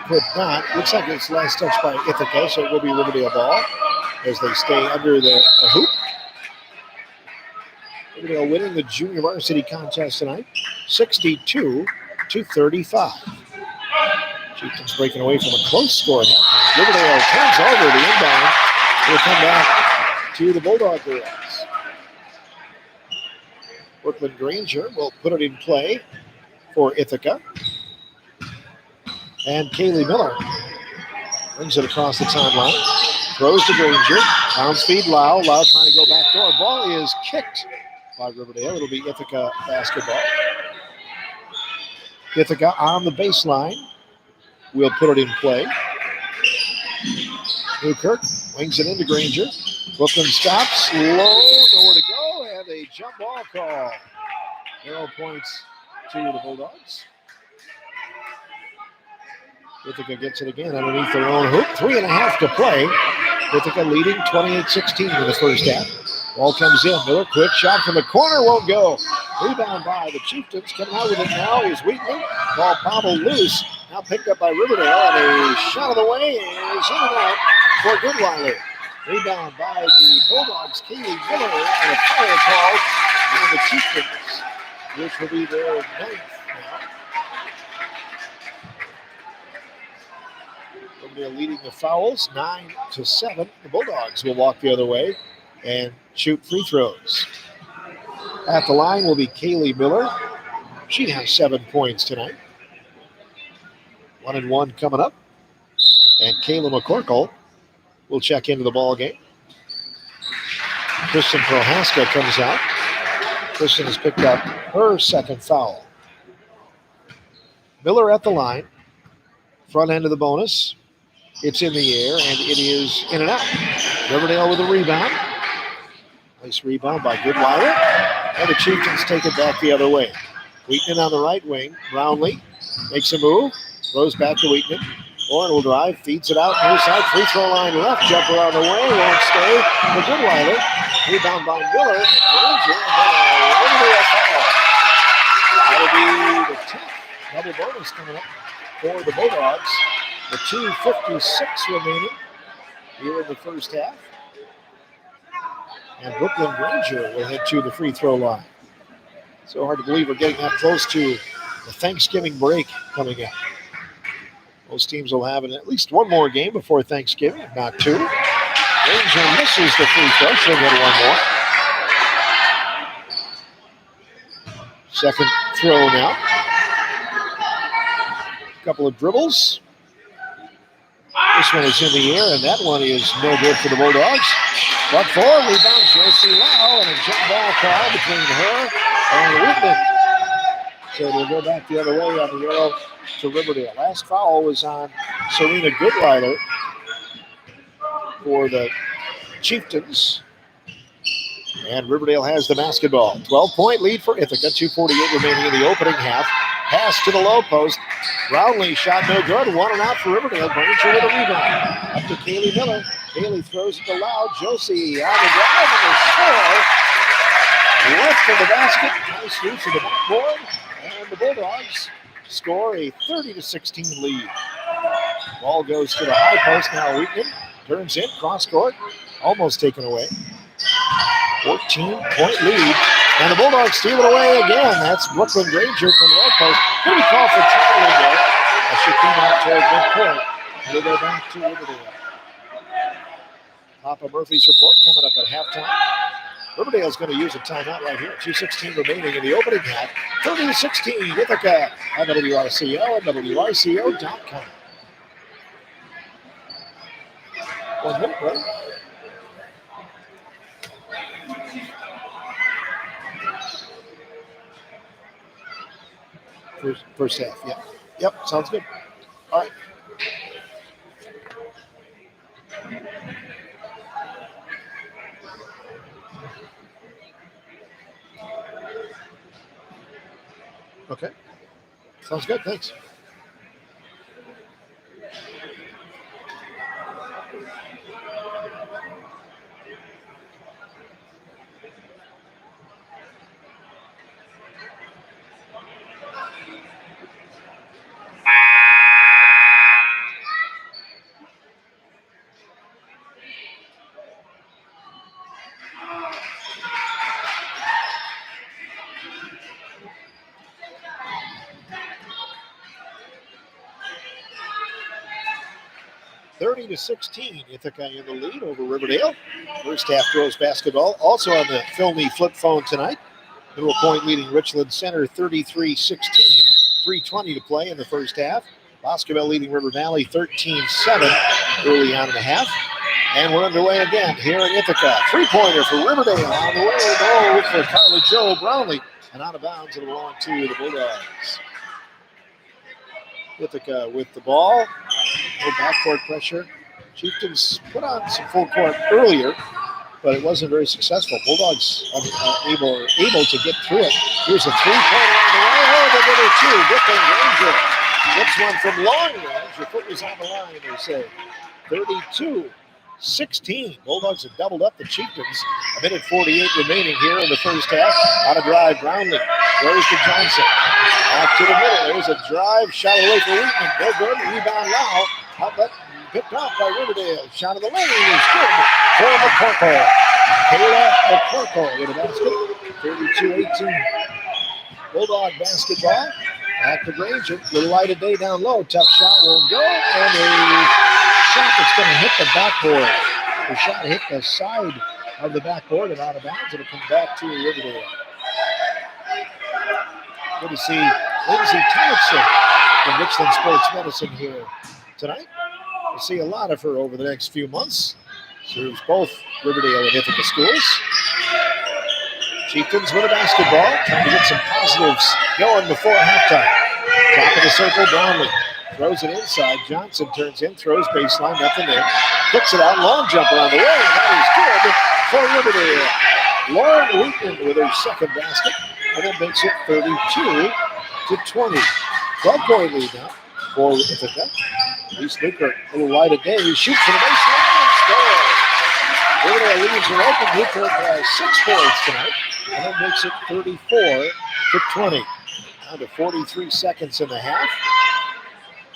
could not. Looks like it's last touch by Ithaca, so it will be Riverdale ball as they stay under the hoop. Riverdale winning the junior varsity contest tonight, 62-35. Chieftains breaking away from a close score. Riverdale turns over the inbound. It'll come back to the Bulldog girls. Brooklyn Granger will put it in play for Ithaca. And Kaylee Miller brings it across the timeline. Throws to Granger. Bounce feed Lau. Lau trying to go back door. Ball is kicked by Riverdale. It'll be Ithaca basketball. Ithaca on the baseline. We'll put it in play. Newkirk wings it into Granger. Brooklyn stops. Low. Nowhere to go. And a jump ball call. 0 points to the Bulldogs. Ithaca gets it again underneath their own hoop. 3.5 to play. Ithaca leading 28-16 in the first half. Ball comes in. Miller, quick shot from the corner, won't go. Rebound by the Chieftains. Coming out with it now is Wheaton. Ball bobbled loose. Now picked up by Riverdale. And a shot of the way is in and out for Goodweiler. Rebound by the Bulldogs. Kaylee Miller and a foul called on the Chieftains, which will be their ninth now. Riverdale leading the fouls 9-7. The Bulldogs will walk the other way and shoot free throws. At the line will be Kaylee Miller. She has 7 points tonight. 1-1 coming up. And Kayla McCorkle will check into the ball game. Kristen Prohaska comes out. Kristen has picked up her second foul. Miller at the line. Front end of the bonus. It's in the air, and it is in and out. Riverdale with a rebound. Nice rebound by Goodweiler. And the Chieftains take it back the other way. Wheaton on the right wing. Brownlee makes a move. Throws back to Wheaton. Lauren will drive. Feeds it out. Near side. Free throw line left. Jumper on the way. Won't stay. For Goodweiler. Rebound by Miller. And Granger. And then a foul. That'll be the 10th double bonus coming up for the Bulldogs. The 2:56 remaining here in the first half. And Brooklyn Granger will head to the free throw line. So hard to believe we're getting that close to the Thanksgiving break coming up. Most teams will have at least one more game before Thanksgiving, if not two. Granger misses the free throw. She'll get one more. Second throw now. Couple of dribbles. This one is in the air, and that one is no good for the Bulldogs. But for rebound, Josie Lau, and a jump ball call between her and Whitman. So they'll go back the other way on the arrow to Riverdale. Last foul was on Serena Goodweiler for the Chieftains. And Riverdale has the basketball. 12-point lead for Ithaca. 2:48 remaining in the opening half. Pass to the low post. Brownlee shot no good. 1 and out for Riverdale. Granger with a rebound. Up to Kaylee Miller. Kaylee throws it to Loud. Josie on the drive and the score. Left of the basket. Nice reach to the backboard. And the Bulldogs score a 30-16 lead. Ball goes to the high post now. Wheaton turns in. Cross court. Almost taken away. 14-point lead. And the Bulldogs steal it away again. That's Brooklyn Granger from the low post. Going to be called for traveling there as she came out toward midcourt. We'll go back to Riverdale. Papa Murphy's report coming up at halftime. Riverdale's going to use a timeout right here. 2:16 remaining in the opening half. 30-16 Ithaca on WRCO and WRCO.com. 1 minute, right? First half, yeah. Yep, sounds good. All right. Okay. Sounds good, thanks. to 16, Ithaca in the lead over Riverdale. First half girls basketball. Also on the filmy flip phone tonight. Middle Point leading Richland Center 33-16. 3:20 to play in the first half. Boscobel leading River Valley 13-7 early on in the half. And we're underway again here in Ithaca. Three-pointer for Riverdale on the way. No for Carla Jo Brownlee. And out of bounds, it'll belong to the Bulldogs. Ithaca with the ball. No backcourt pressure. Chieftains put on some full court earlier, but it wasn't very successful. Bulldogs able to get through it. Here's a three-pointer on the way. Oh, they get it too. Brooklyn Granger Gets one from long range. The foot was on the line, they say. 32-16. Bulldogs have doubled up the Chieftains. A minute 48 remaining here in the first half. On a drive, Brownlee goes to Johnson. Back to the middle. There's a drive. Shot away for Wheatman. No good. Rebound now. Outlet picked off by Riverdale. Shot of the lane is good for McCorkle. Kayla McCorkle with a basket. 32-18. Bulldog basketball. Back to Granger. Little light of day down low. Tough shot won't go. And a shot that's going to hit the backboard. The shot hit the side of the backboard and out of bounds. It'll come back to Riverdale. Good to see Lindsay Thompson from Richland Sports Medicine here tonight. We'll see a lot of her over the next few months. Serves both Riverdale and Ithaca schools. Chieftains with a basketball, trying to get some positives going before halftime. Top of the circle, Brownlee throws it inside. Johnson turns in, throws baseline, nothing there. Kicks it out, long jumper on the way, and that is good for Riverdale. Lauren Wheatman with her second basket, and that makes it 32-20. 12-point lead now for Ithaca. Reese Luker, a little light of day. He shoots for the baseline and scores. Riverdale leaves are open. Luker has 6 points tonight, and that makes it 34-20. Down to 43 seconds in the half.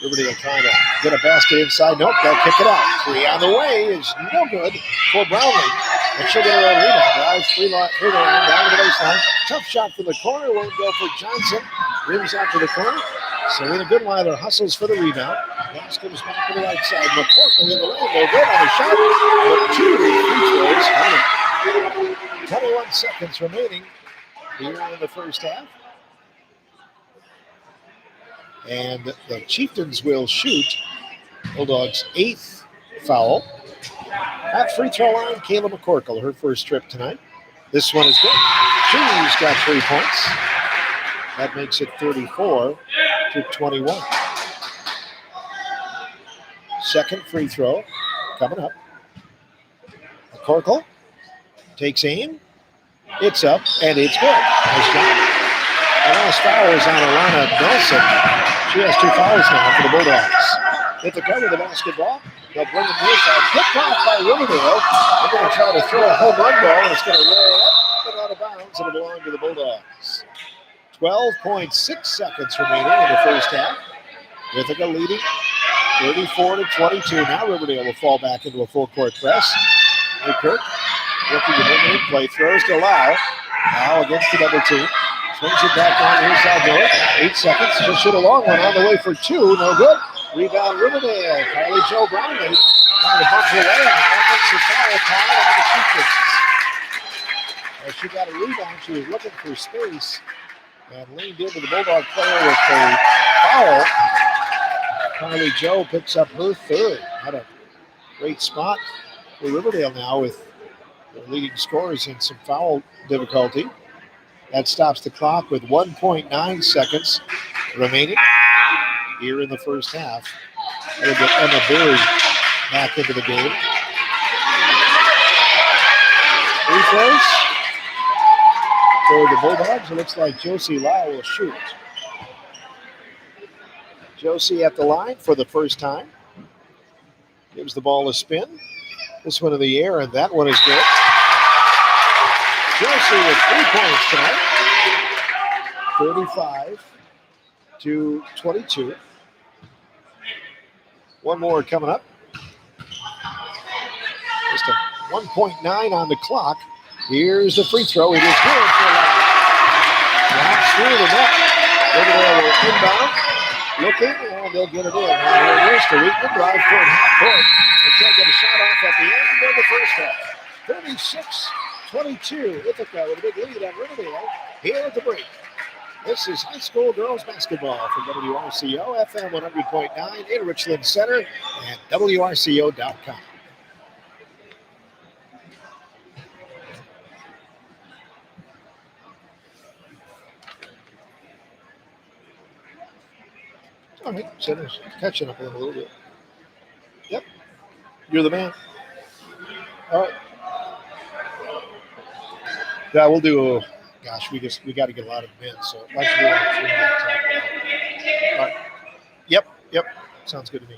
Riverdale trying to get a basket inside. Nope, they'll kick it out. 3 on the way is no good for Brownlee. And she'll get her own rebound. Drives through the line, down to the baseline. Tough shot from the corner. Won't go for Johnson. Rims out to the corner. Serena Goodweiler hustles for the rebound. Pass comes back to the right side. McCorkle in the lane. No good on the shot. But 2 free throws. 21 seconds remaining here in the first half. And the Chieftains will shoot Bulldogs' 8th foul. At free throw line, Kayla McCorkle, her first trip tonight. This one is good. She's got 3 points. That makes it 34-21. Second free throw coming up. McCorkle takes aim. It's up, and it's good. Nice job. The last foul is on Alana Nelson. She has 2 fouls now for the Bulldogs. Ithaca with the basketball. They'll bring it near side. Picked off by Riverdale. They're going to try to throw a home run ball, and it's going to roll up and out of bounds. It'll belong to the Bulldogs. 12.6 seconds remaining in the first half. Ithaca leading 34-22. Now Riverdale will fall back into a full court press. Kirk looking to bring in play. Throws to Lau. Lau against the double team. Swings it back on the inside door. 8 seconds. Just shoot a long one on the way for 2. No good. Rebound Riverdale. Kylie Jo Brownlee trying to bump her away. Offensive foul called on the Chieftains. As she got a rebound, she was looking for space and leaned into the Bulldog player with a foul. Kylie Jo picks up her 3rd. Had a great spot for Riverdale now with their leading scorers in some foul difficulty. That stops the clock with 1.9 seconds remaining here in the first half. That'll get Emma Berry back into the game. Free throws for the Bulldogs. It looks like Josie Lau will shoot. Josie at the line for the first time. Gives the ball a spin. This one in the air, and that one is good. Josie with 3 points tonight. 35-22. One more coming up. Just a 1.9 on the clock. Here's the free throw. It is good for Drops through the net. Riverdale will inbound. Looking, and they'll get it in. Now here's to Wheatman. Drive toward half court. They can't get a shot off at the end of the first half. 36-22. Ithaca with a big lead on Riverdale here at the break. This is high school girls basketball from WRCO, FM 100.9 in Richland Center and WRCO.com. All right, Center's catching up a little bit. Yep, you're the man. All right. Yeah, we'll do. Gosh, we got to get a lot of men. So why don't you do like 3 minutes? All right. Yep, sounds good to me.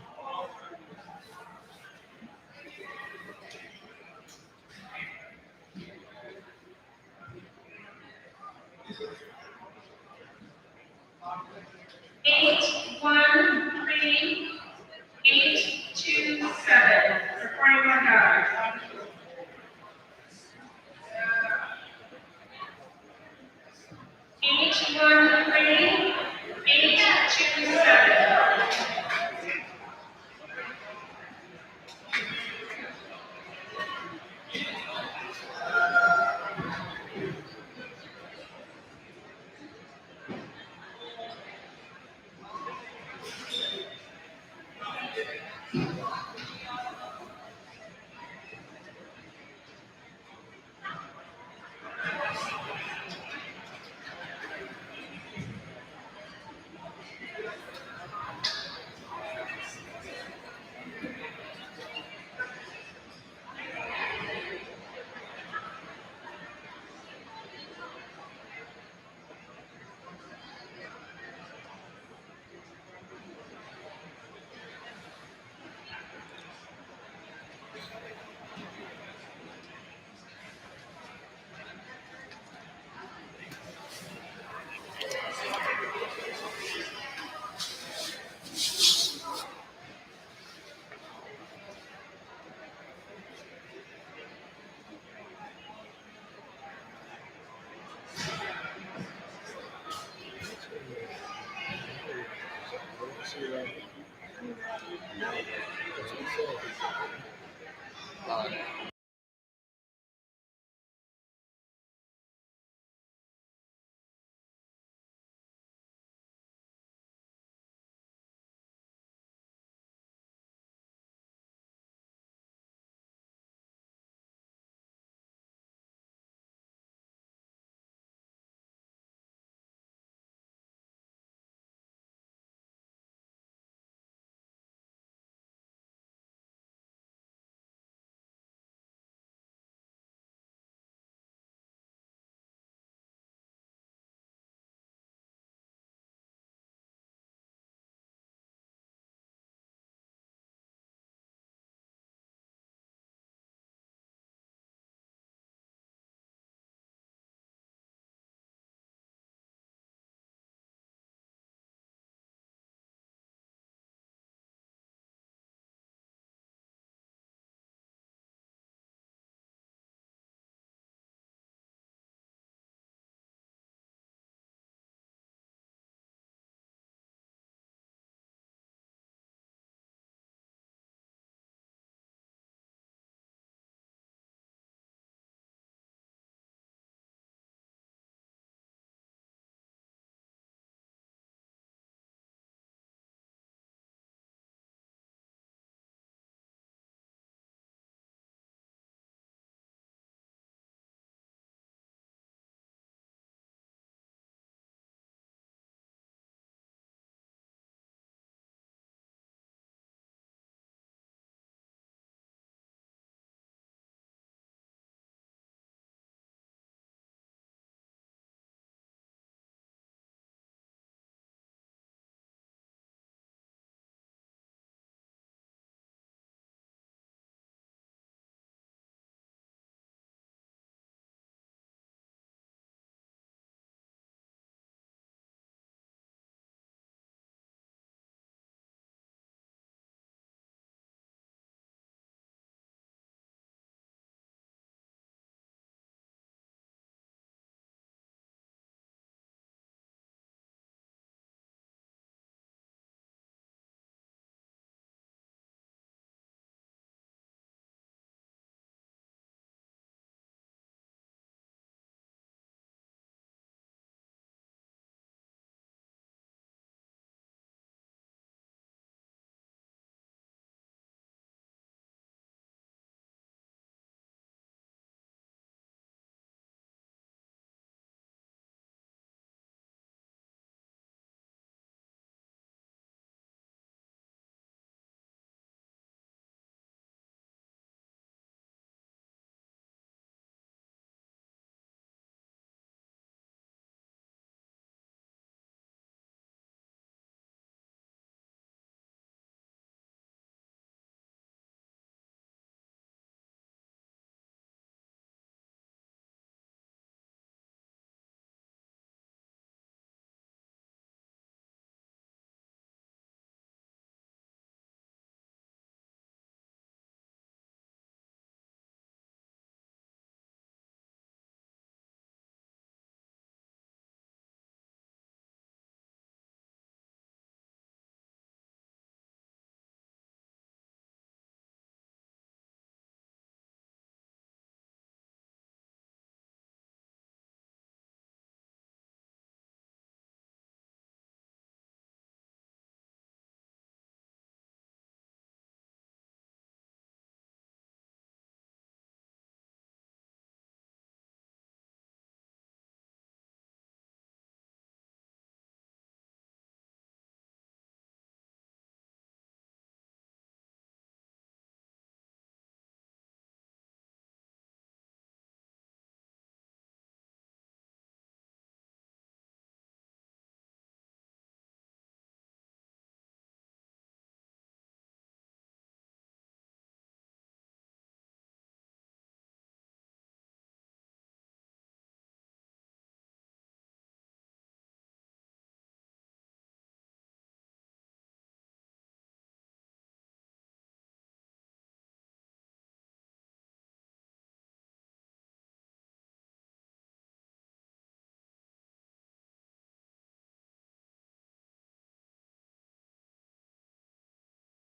Eight, one, three, 827 for 41 dollars. 813, 827.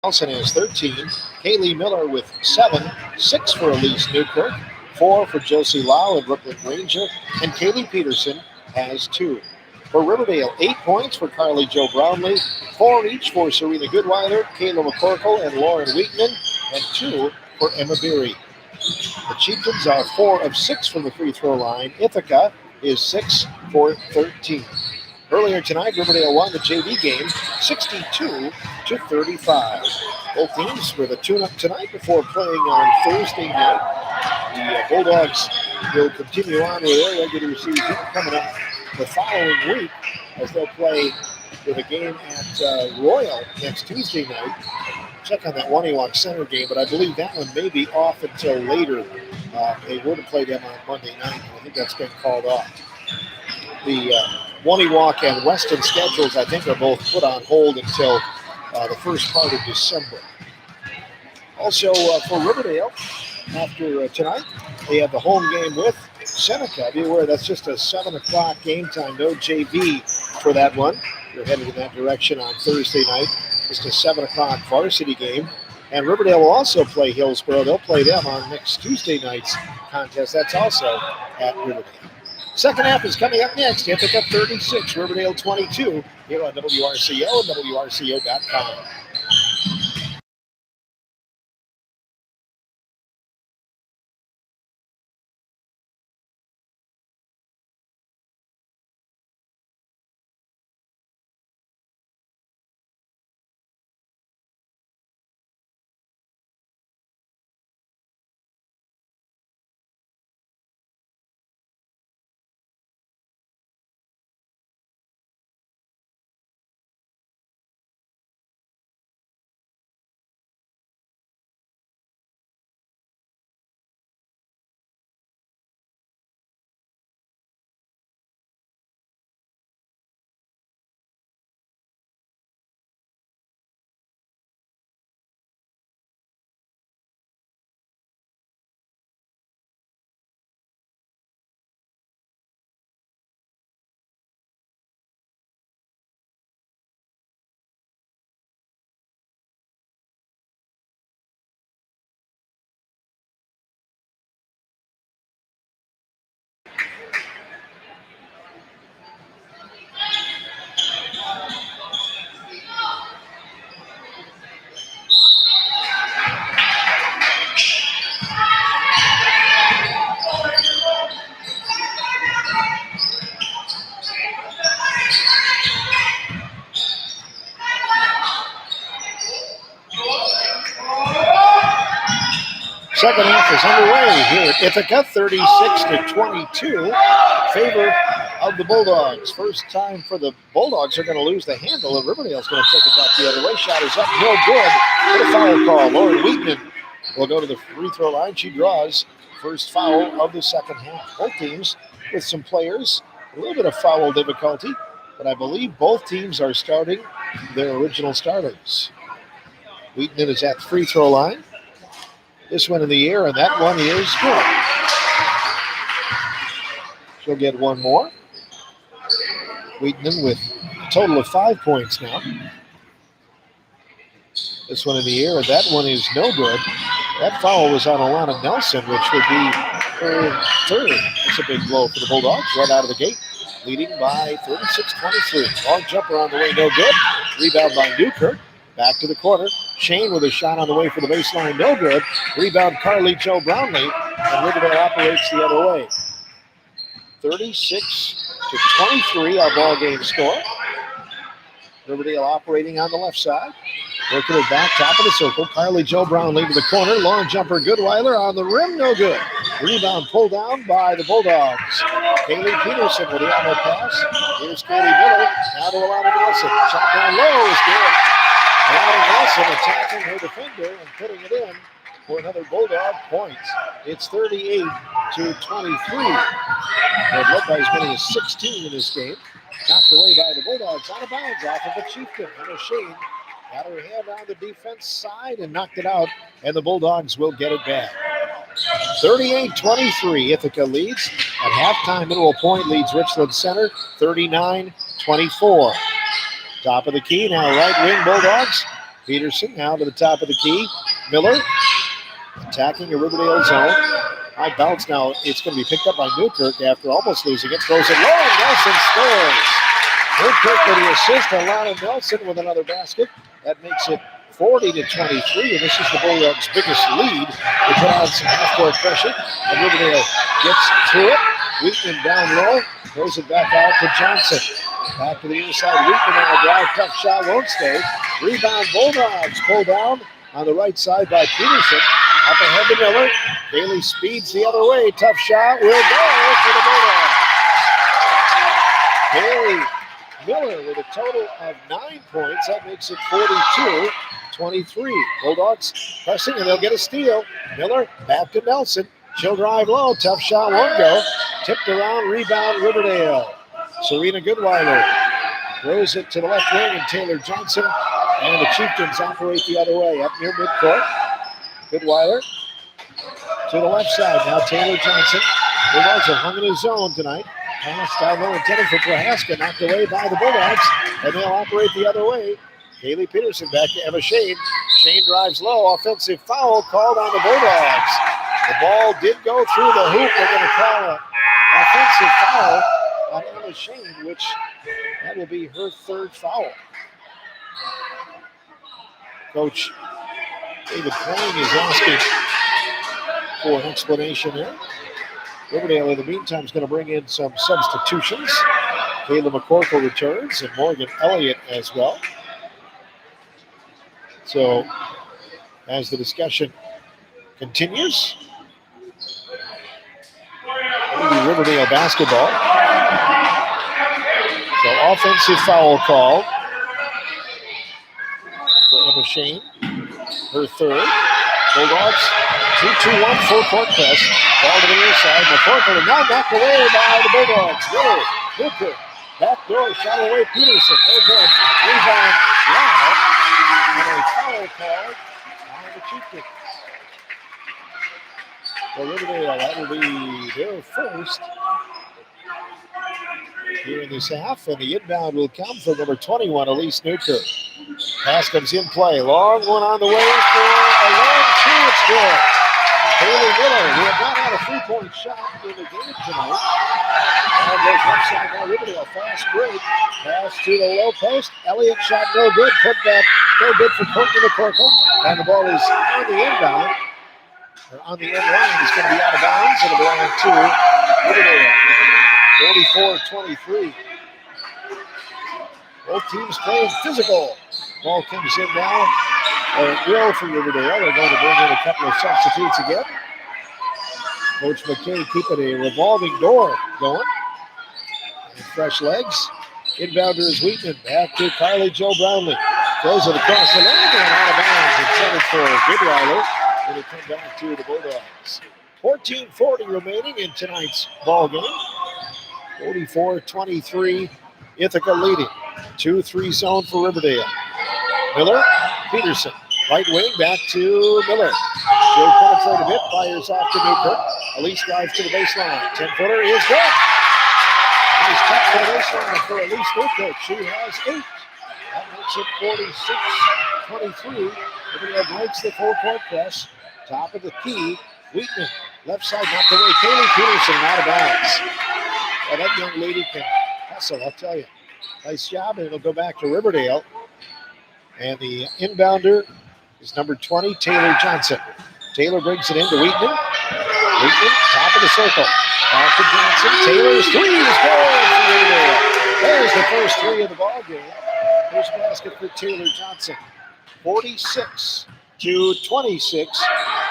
Nelson has 13. Kaylee Miller with 7. 6 for Elise Newkirk. 4 for Josie Lau and Brooklyn Granger. And Kaylee Peterson has 2. For Riverdale, 8 points for Carly Jo Brownlee. 4 each for Serena Goodweiler, Kayla McCorkle, and Lauren Wheatman. And 2 for Emma Beery. The Chieftains are 4 of 6 from the free throw line. Ithaca is 6 for 13. Earlier tonight, Riverdale won the JV game 62-35. Both teams with a tune-up tonight before playing on Thursday night. The Bulldogs will continue on with their regular season coming up the following week as they'll play with a game at Royal next Tuesday night. Check on that Waniwak Center game, but I believe that one may be off until later. They were to play them on Monday night, and I think that's been called off. The Waniwak and Weston schedules, I think, are both put on hold until the first part of December. Also, for Riverdale, after tonight, they have the home game with Seneca. Be aware that's just a 7 o'clock game time. No JV for that one. They're headed in that direction on Thursday night. Just a 7 o'clock varsity game. And Riverdale will also play Hillsborough. They'll play them on next Tuesday night's contest. That's also at Riverdale. Second half is coming up next. Ithaca 36, Riverdale 22, here on WRCO and WRCO.com. Second half is underway here at Ithaca, 36-22, favor of the Bulldogs. First time for the Bulldogs are going to lose the handle, and Riverdale's going to take it back the other way. Shot is up, no good. What a foul call. Lauren Wheatman will go to the free throw line. She draws first foul of the second half. Both teams with some players, a little bit of foul difficulty, but I believe both teams are starting their original starters. Wheatman is at the free throw line. This one in the air, and that one is good. She'll get one more. Wheatman with a total of 5 points now. This one in the air, and that one is no good. That foul was on Alana Nelson, which would be her third. That's a big blow for the Bulldogs right out of the gate, leading by 36-23. Long jumper on the way, no good. Rebound by Newkirk. Back to the corner. Shane with a shot on the way for the baseline, no good. Rebound Carly Jo Brownlee, and Riverdale operates the other way. 36-23, our ball game score. Riverdale operating on the left side. Working it back, top of the circle. Carly Jo Brownlee to the corner. Long jumper Goodweiler on the rim, no good. Rebound pulled down by the Bulldogs. Kaylee Peterson with the outlet pass. Here's Kaylee Miller. Now to Alana Nelson. Shot down low is good. Alana Nelson attacking her defender and putting it in for another Bulldog point. It's 38-23. They've led by as many as 16 in this game. Knocked away by the Bulldogs out of bounds off of a Chieftain. And Shane got her hand on the defense side and knocked it out, and the Bulldogs will get it back. 38-23, Ithaca leads. At halftime, Mineral Point leads Richland Center, 39-24. Top of the key, now right wing Bulldogs. Peterson now to the top of the key. Miller attacking a Riverdale zone. High bounce now. It's going to be picked up by Newkirk after almost losing it. Throws it low and Nelson scores. Newkirk with the assist. Alana Nelson with another basket. That makes it 40-23, and this is the Bulldogs' biggest lead. They put on some half-court pressure, and Riverdale gets to it. Wheatman down low, throws it back out to Johnson. Back to the inside. Wheatman on a drive, tough shot, won't stay. Rebound Bulldogs, pulled down on the right side by Peterson. Up ahead to Miller. Bailey speeds the other way. Tough shot, will go for the Bulldogs. Bailey Miller with a total of 9 points. That makes it 42-23. Bulldogs pressing, and they'll get a steal. Miller back to Nelson. She'll drive low. Tough shot won't go. Tipped around. Rebound Riverdale. Serena Goodweiler throws it to the left wing, and Taylor Johnson and the Chieftains operate the other way. Up near midcourt. Goodweiler to the left side. Now Taylor Johnson. Bulldogs are hung in his zone tonight. Pass down low intended for Prohaska, knocked away by the Bulldogs, and they'll operate the other way. Kaylee Peterson back to Emma Shane. Shane drives low, offensive foul called on the Bulldogs. The ball did go through the hoop. They're going to call an offensive foul on Emma Shane, which that will be her third foul. Coach David Klein is asking for an explanation here. Riverdale, in the meantime, is going to bring in some substitutions. Kayla McCorkle returns, and Morgan Elliott as well. So, as the discussion continues, it'll be Riverdale basketball. So, offensive foul call for Emma Shane, her third. Bulldogs, 2-2-1 full court press. Ball to the near side. McCorkle is now knocked away by the Bulldogs. Miller, Hooker, backdoor shot away Peterson. No good. Rebound Lau. And a foul call on the Chieftains. For Riverdale, that will be their first here in this half. And the inbound will come from number 21, Elise Newkirk. Pass comes in play. Long one on the way for a long two. It's good. Haley Miller, who had not had a three-point shot in the game tonight. Now goes left side by Riverdale. Fast break. Pass to the low post. Elliott shot no good. Put back no good for Courtney McCorkle. And the ball is on the inbound. Or on the end line. It's going to be out of bounds. It'll belong to Riverdale. 44-23. Both teams playing physical. Ball comes in now. Or it will for Riverdale. They're going to bring in a couple of substitutes again. Coach McKay keeping a revolving door going. And fresh legs. Inbounder is Wheatman. Back to Carly Jo Brownlee. Throws it across the line and out of bounds. Intended for Goodweiler. It'll come back to the Bulldogs. 14:40 remaining in tonight's ball game. 44-23. Ithaca leading. 2-3 zone for Riverdale. Miller, Peterson, right wing, back to Miller. She'll penetrate a bit, fires off to Newkirk. Elise drives to the baseline. 10-footer is good. Nice touch to the baseline for Elise Newkirk. She has 8. That makes it 46-23. Riverdale breaks the full-court press. Top of the key. Wheatman, left side, knocked away. Kaylee Peterson out of bounds. Well, that young lady can hustle, I'll tell you. Nice job, and it'll go back to Riverdale. And the inbounder is number 20, Taylor Johnson. Taylor brings it into Wheatman. Wheatman, top of the circle. Back to Johnson. Taylor's three is good for Riverdale. There's the first three of the ball game. First basket for Taylor Johnson. 46-26.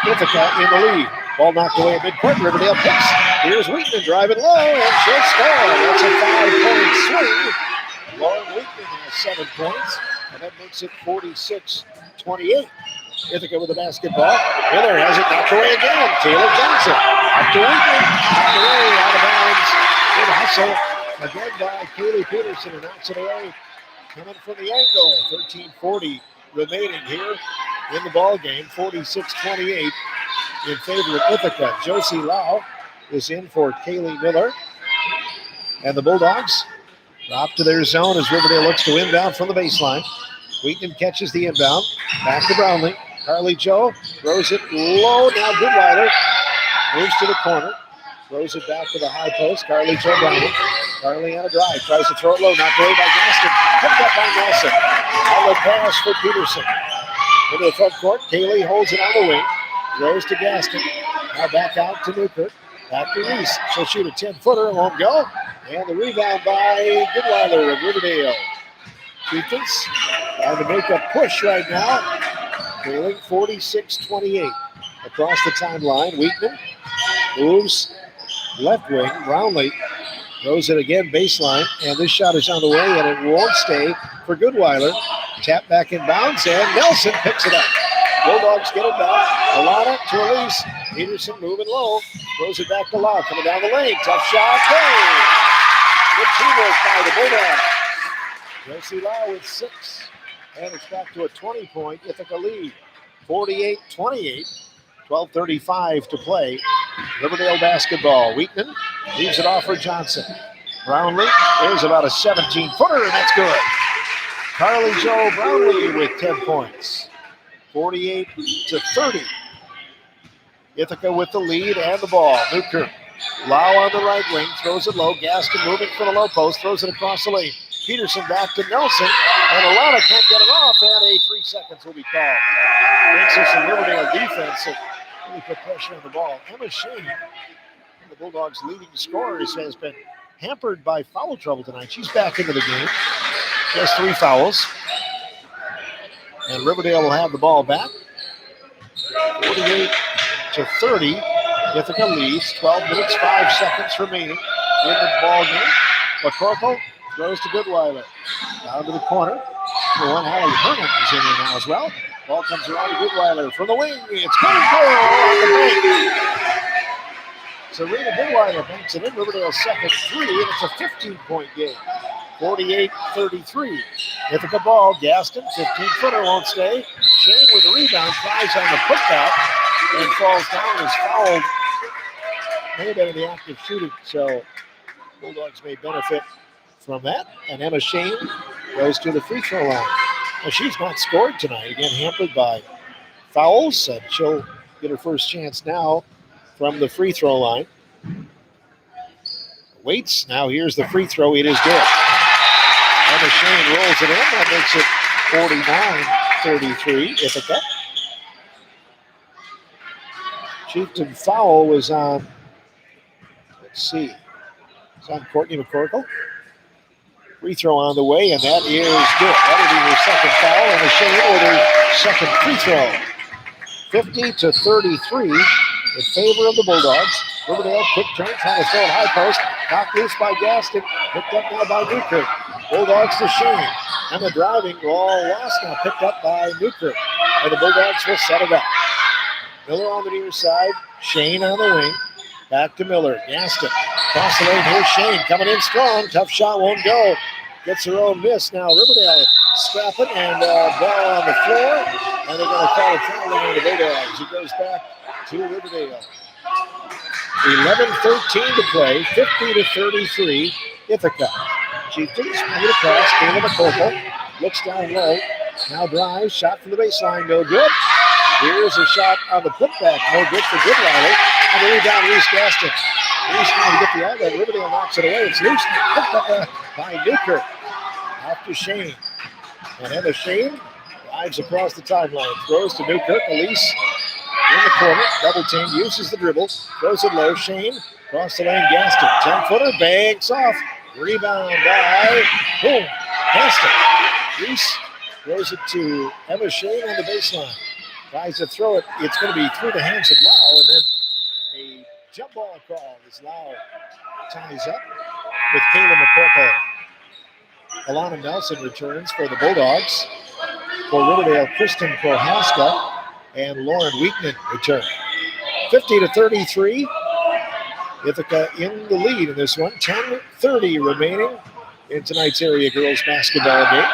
Ithaca in the lead. Ball knocked away at midcourt. Riverdale picks. Here's Wheatman driving low, and she'll score. That's a 5-point swing. Lauren Wheatman has 7 points, and that makes it 46-28. Ithaca with the basketball. Miller has it knocked away again. Taylor Johnson up to Wheatman. Knocked away, out of bounds. Good hustle again by Kaylee Peterson, and knocks it away. Coming from the angle. 13:40 remaining here in the ball game. 46-28 in favor of Ithaca. Josie Lau is in for Kaylee Miller. And the Bulldogs drop to their zone as Riverdale looks to inbound from the baseline. Wheaton catches the inbound. Back to Brownlee. Carly Joe throws it low. Now Goodweiler moves to the corner. Throws it back to the high post. Carly Joe Brownlee. Carly on a drive. Tries to throw it low. Knocked away by Gaston. Picked up by Nelson. Outlet pass for Peterson. Into the front court. Kaylee holds it on the wing. Throws to Gaston. Now back out to Newkirk. Back to Reese. She'll shoot a 10-footer. It won't go. And the rebound by Goodweiler of Riverdale. Chieftains trying to make a push right now. Trailing 46-28. Across the timeline. Wheaton moves left wing. Brownlee throws it again baseline. And this shot is on the way and it won't stay for Goodweiler. Tap back in bounds and Nelson picks it up. Bulldogs get it back. Alana to Elise. Peterson moving low. Throws it back to Lau. Coming down the lane. Tough shot. Hey! Good teamwork by the Bulldogs. Josie Lau with 6. And it's back to a 20-point Ithaca lead. 48-28. 12:35 to play. Riverdale basketball. Wheaton leaves it off for Johnson. Brownlee, there's about a 17-footer, and that's good. Carly Joe Brownlee with 10 points. 48-30. Ithaca with the lead and the ball. Newkirk. Lau on the right wing, throws it low. Gaston moving for the low post, throws it across the lane. Peterson back to Nelson, and Alana can't get it off, and 3 seconds will be called. Makes us some Riverdale defense and really put pressure on the ball. Emma Shane, one of the Bulldogs' leading scorers, has been hampered by foul trouble tonight. She's back into the game. She has 3 fouls. And Riverdale will have the ball back. 48-30. Ithaca leads. 12 minutes, 5 seconds remaining in the ball game. McCorkle throws to Goodweiler. Down to the corner. One Hallie Herman is in there now as well. Ball comes around to Goodweiler from the wing. It's good on the bank. Serena Goodweiler banks it in. Riverdale's second 3, and it's a 15-point game. 48-33. Ithaca ball. Gaston, 15-footer, won't stay. Shane with the rebound, tries on the putback, and falls down, is fouled. May have been in the act of shooting, so Bulldogs may benefit from that. And Emma Shane goes to the free throw line. Now, she's not scored tonight, again hampered by fouls, and she'll get her first chance now from the free throw line. Waits, now here's the free throw, it is good. Emma Shane rolls it in, that makes it 49-33, Ithaca. Chieftain foul was on, let's see, it's on Courtney McCorkle. Free throw on the way, and that is good. That would be her second foul, and a Shane with her second free throw. 50-33 in favor of the Bulldogs. Riverdale, quick turn, trying to throw it high post. Knocked loose by Gaston. Picked up now by Newkirk. Bulldogs to Shane. And the driving ball lost now, picked up by Newkirk. And the Bulldogs will set it up. Miller on the near side. Shane on the wing. Back to Miller. Gaston. Cross the lane. Here's Shane coming in strong. Tough shot won't go. Gets her own miss. Now Riverdale scrapping and ball on the floor. And they're going to call a foul on the Bulldogs. It goes back to Riverdale. 11:13 to play. 50-33. Ithaca. Chieftains move it across. Caleb McCorkle looks down low. Now drives. Shot from the baseline. No good. Here's a shot on the putback. No good for Goodweiler. And the rebound, Reese Gaston. Reese trying to get the outlet. Riverdale knocks it away. It's loose. Picked up by Newkirk. Out to Shane. And Emma Shane drives across the timeline. Throws to Newkirk. Elise in the corner. Double team. Uses the dribble. Throws it low. Shane. Across the lane. Gaston. 10-footer. Banks off. Rebound by boom. Gaston. Reese throws it to Emma Shane on the baseline. Tries to throw it. It's going to be through the hands of Lau, and then a jump ball call as Lau ties up with Caleb McCorkle. Alana Nelson returns for the Bulldogs. For Riverdale, Kristen Prohaska and Lauren Wheaton return. 50-33. Ithaca in the lead in this one. 10:30 remaining in tonight's area girls basketball game.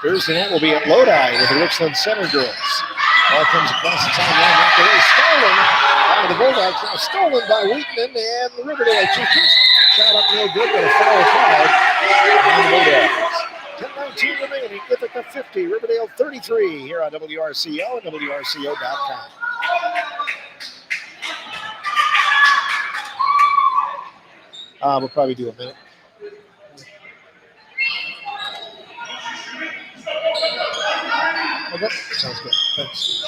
Thursday night will be at Lodi with the Richland Center girls. Ball comes across the timeline. Knocked away. Stolen by the Bulldogs. Now stolen by Wheaton and the Riverdale Chieftains. Shot up no good, but a foul called on the Bulldogs. 10:19 2:17 remaining. Ithaca 50, Riverdale 33 here on WRCO and WRCO.com. We'll probably do a minute. Okay, sounds good. Thanks.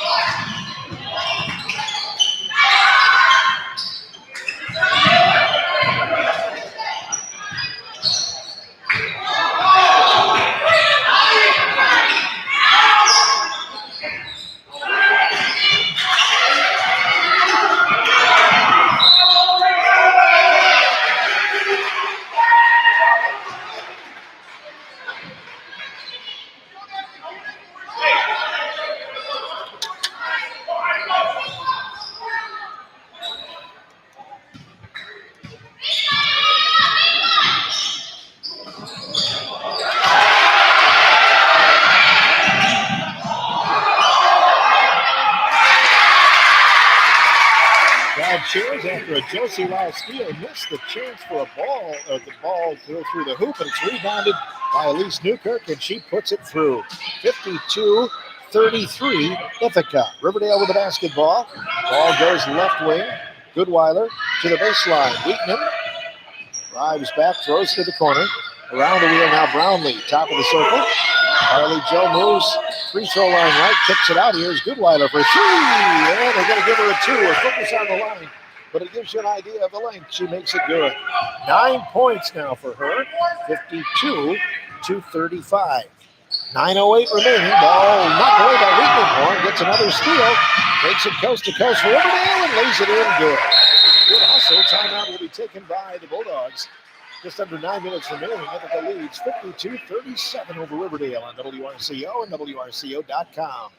Crowd cheers after a Josie Lau steal missed the chance for a ball, or the ball to go through the hoop, and it's rebounded by Elise Newkirk, and she puts it through. 52-33, Ithaca. Riverdale with the basketball. Ball goes left wing. Goodweiler to the baseline. Wheatman drives back, throws to the corner. Around the wheel now, Brownlee, top of the circle. Harley Joe moves, free throw line right, kicks it out. Here's Goodweiler for three, and they're going to give her a 2. A focus on the line, but it gives you an idea of the length. She makes it good. 9 points now for her, 52-35. 9:08 remaining. Ball knocked away by Wheaton. Gets another steal, takes it coast to coast for Riverdale and lays it in good. Good hustle. Timeout will be taken by the Bulldogs. Just under 9 minutes remaining. Ithaca leads 52-37 over Riverdale on WRCO and WRCO.com.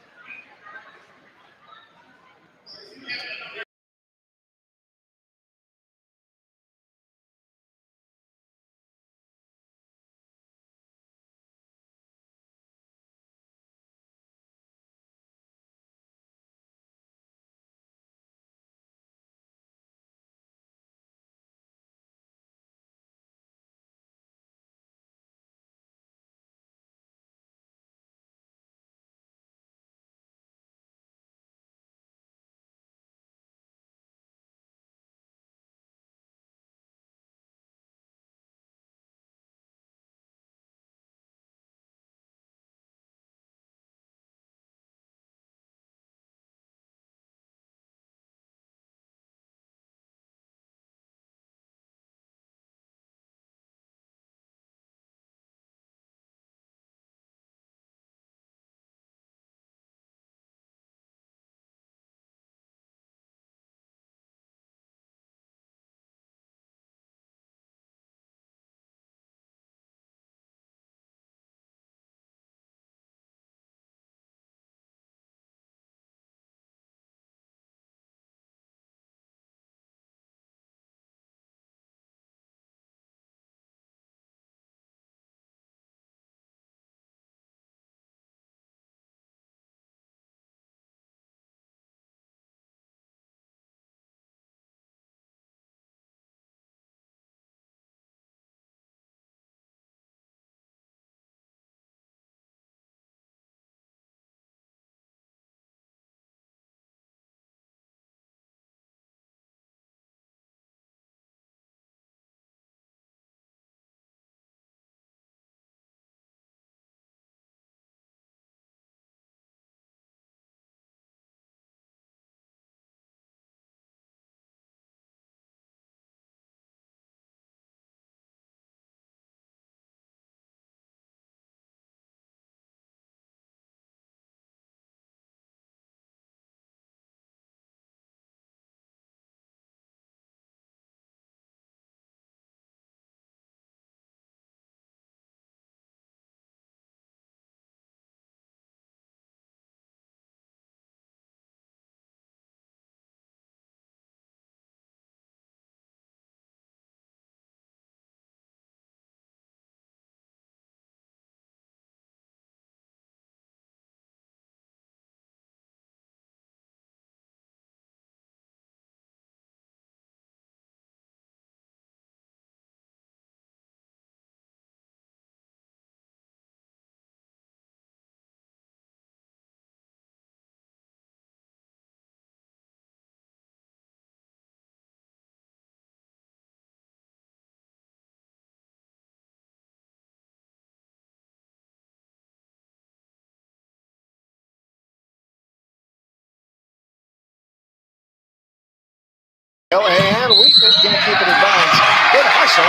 And Wheatman can't keep it in bounds. Good hustle.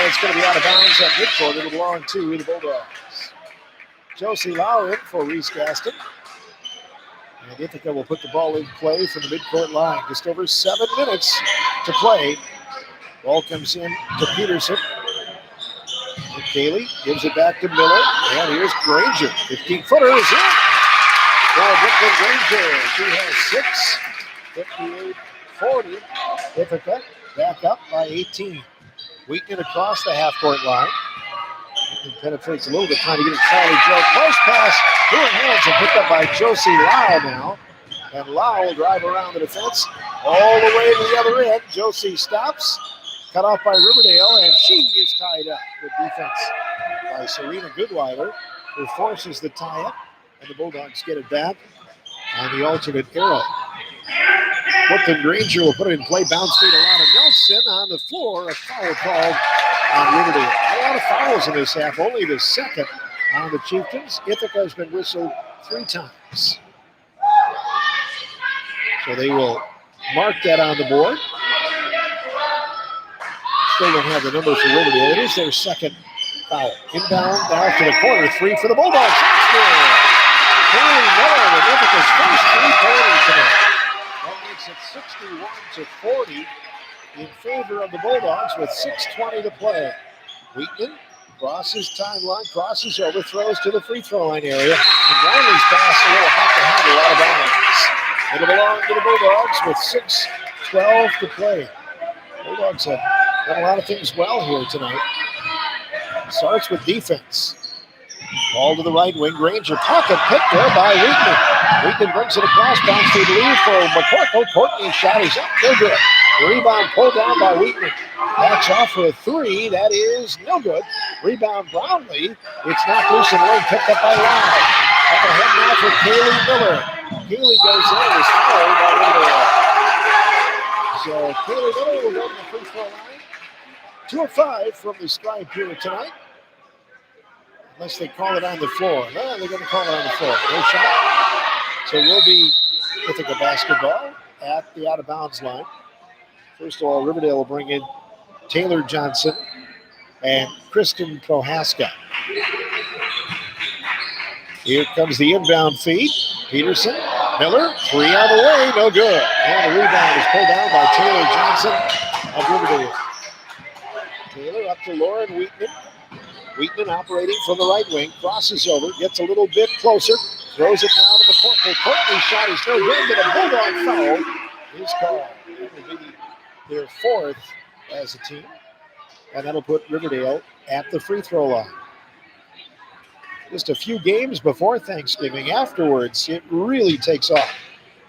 It's going to be out of bounds at midcourt. It'll belong to the Bulldogs. Josie Lau in for Reese Gaston. And Ithaca will put the ball in play from the midcourt line. Just over 7 minutes to play. Ball comes in to Peterson. And Kaylee gives it back to Miller. And here's Granger. 15-footer is in. For Brooklyn Granger. She has 6. 58-40. Ithaca back up by 18. Wheaton across the half-court line. And penetrates a little bit, trying to get it Charlie Joe. Close pass through her hands and picked up by Josie Lau now. And Lau will drive around the defense all the way to the other end. Josie stops. Cut off by Riverdale, and she is tied up. Good defense by Serena Goodweiler, who forces the tie-up. And the Bulldogs get it back on the alternate arrow. Brooklyn Granger will put it in play. Bounce feed Alana Nelson on the floor. A foul called on Riverdale. A lot of fouls in this half. Only the second on the Chieftains. Ithaca has been whistled 3 times. So they will mark that on the board. Still don't have the number for Riverdale. It is their second foul. Inbound now to the corner. 3 for the Bulldogs. Kelly Miller with Ithaca's first 3-pointer tonight. That makes it 61-40 in favor of the Bulldogs with 6:20 to play. Wheatman crosses timeline, crosses over, throws to the free throw line area. And Brownlee's pass a little hot to handle out of bounds. It'll belong to the Bulldogs with 6:12 to play. Bulldogs have done a lot of things well here tonight. Starts with defense. Ball to the right wing. Granger pocket picked there by Wheatman. Wheatman brings it across, bounce to the lead for McCorkle. Courtney's shot is up, no good. The rebound pulled down by Wheatman. Backs off for a 3. That is no good. Rebound Brownlee. It's knocked loose and away, picked up by Lau. Up ahead now for Kaylee Miller. Kaylee goes in and is fouled by Riverdale. So Kaylee Miller will go to the free throw line. 2 of 5 from the stripe here tonight. Unless they call it on the floor. No, they're going to call it on the floor. No shot. So we'll be Ithaca basketball at the out-of-bounds line. First of all, Riverdale will bring in Taylor Johnson and Kristen Prohaska. Here comes the inbound feed. Peterson, Miller, 3 on the way, no good. And the rebound is pulled down by Taylor Johnson of Riverdale. Taylor up to Lauren Wheatman. Wheatman operating from the right wing, crosses over, gets a little bit closer, throws it now to McCorkle. Courtney's shot is no good, but a Bulldog foul is called. That will be their 4th as a team, and that'll put Riverdale at the free throw line. Just a few games before Thanksgiving. Afterwards, it really takes off.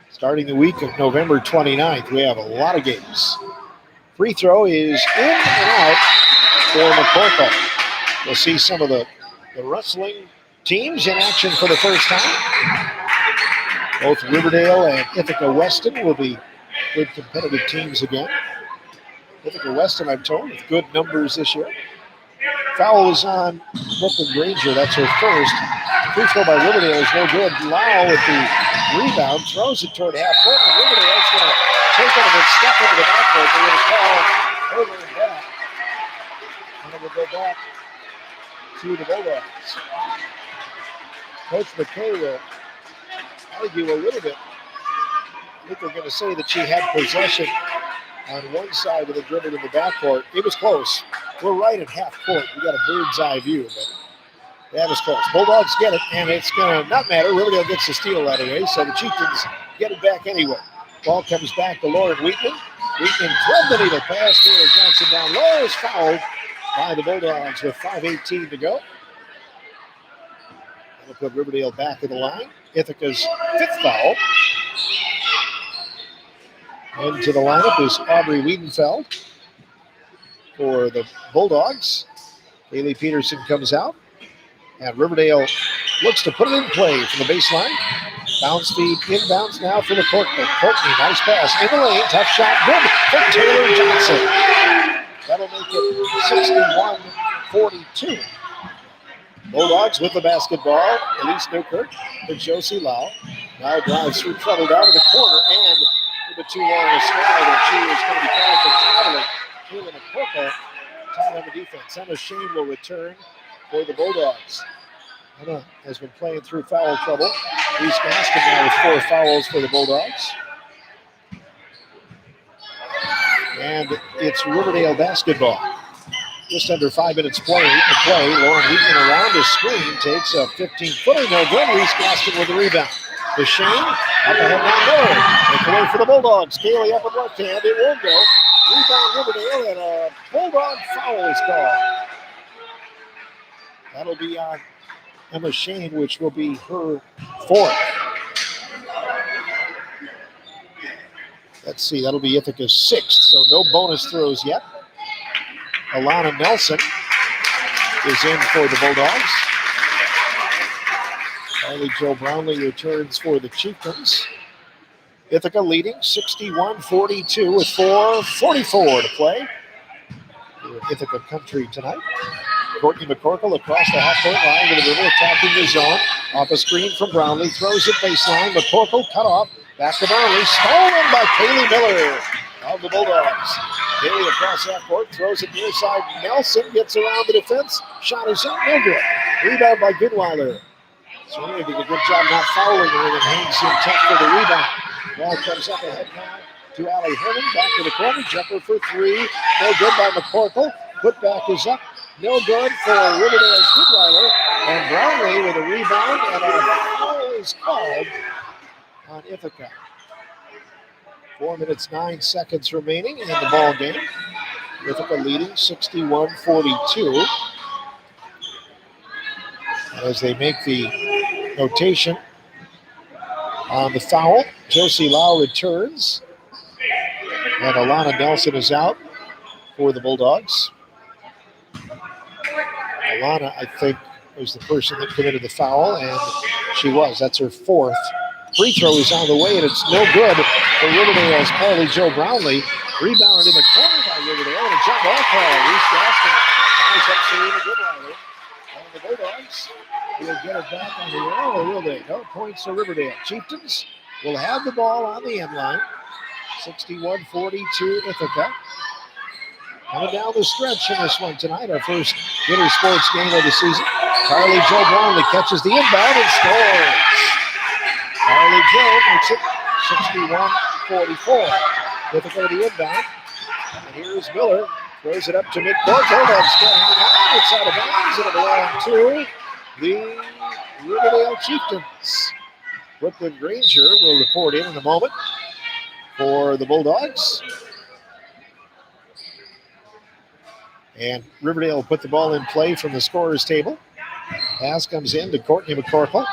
Starting the week of November 29th, we have a lot of games. Free throw is in and out for McCorkle. We'll see some of the wrestling teams in action for the first time. Both Riverdale and Ithaca Weston will be good competitive teams again. Ithaca Weston, I'm told, with good numbers this year. Foul is on Brooklyn Granger. That's her first. Free throw by Riverdale is no good. Lau with the rebound, throws it toward half court. Riverdale's going to take it and step into the backcourt. They're going to call over and back. And it will go back to the Bulldogs. Coach McKay will argue a little bit. I think they're going to say that she had possession on one side of the dribble in the backcourt. It was close. We're right at half court. We got a bird's eye view, but that was close. Bulldogs get it, and it's going to not matter. Riverdale gets the steal right away, so the Chieftains get it back anyway. Ball comes back to Lauren Wheatman. Wheatman thread the needle pass. Taylor Johnson down low is fouled by the Bulldogs with 5:18 to go. That'll put Riverdale back in the line. Ithaca's 5th foul. Into the lineup is Aubrey Wiedenfeld for the Bulldogs. Kaylee Peterson comes out. And Riverdale looks to put it in play from the baseline. Bounce feed inbounds now for the Courtney. Courtney, nice pass in the lane. Tough shot, good for Taylor Johnson. That'll make it 61-42. Bulldogs with the basketball. Elise Newkirk for Josie Lau. Now drives through trouble down to the corner, and bit too long a stride, and she is going to be called for traveling. Kayla McCorkle tied on the defense. Emma Shane will return for the Bulldogs. Emma has been playing through foul trouble. Reese Gaskin now with 4 fouls for the Bulldogs. And it's Riverdale basketball. Just under 5 minutes to play. Lauren Wheaton around the screen takes a 15-footer. No good. Reese Gaskin with the rebound. To Shane. Up ahead now Miller. Take away for the Bulldogs. Kaylee up in left hand. It won't go. Rebound Riverdale, and a Bulldog foul is called. That'll be on Emma Shane, which will be her 4th. Let's see, that'll be Ithaca's 6th, so no bonus throws yet. Alana Nelson is in for the Bulldogs. Carly Jo Brownlee returns for the Chieftains. Ithaca leading 61-42 with 4:44 to play. We're in Ithaca country tonight. Courtney McCorkle across the half-court line to the middle, attacking the zone. Off a screen from Brownlee, throws it baseline. McCorkle cut off. Back to Brownlee, stolen by Kaylee Miller of the Bulldogs. Kaylee across half-court, throws it near side. Nelson gets around the defense. Shot is up, no good. Rebound by Goodweiler. Serena did a good job not fouling her, and hangs in tough for the rebound. Ball comes up ahead now to Allie Herman. Back to the corner, jumper for 3. No good by McCorkle. Put back is up. No good for Riverdale's Goodweiler. And Brownlee with a rebound, and a foul is called on Ithaca. 4 minutes, 9 seconds remaining in the ball game. Ithaca leading 61-42. As they make the notation on the foul, Josie Lau returns. And Alana Nelson is out for the Bulldogs. Alana, I think, was the person that committed the foul, and she was. That's her 4th. Free throw is on the way, and it's no good for Riverdale's Carly Jo Brownlee. Rebounded in the corner by Riverdale, and a jump ball call. Reese Gaskin ties up Serena Goodweiler. And the Bulldogs will get it back on the air, or will they? No points to Riverdale. Chieftains will have the ball on the end line. 61-42 Ithaca. Coming down the stretch in this one tonight, our first winter sports game of the season. Carly Jo Brownlee catches the inbound and scores. Carly Jo makes it 61-44. Ithaca the inbound. And here's Miller. Throws it up to midcourt. Bulldogs get hanging on. It's out of bounds. It'll belong to the Riverdale Chieftains. Brooklyn Granger will report in a moment for the Bulldogs. And Riverdale put the ball in play from the scorer's table. Pass comes in to Courtney McCorkle.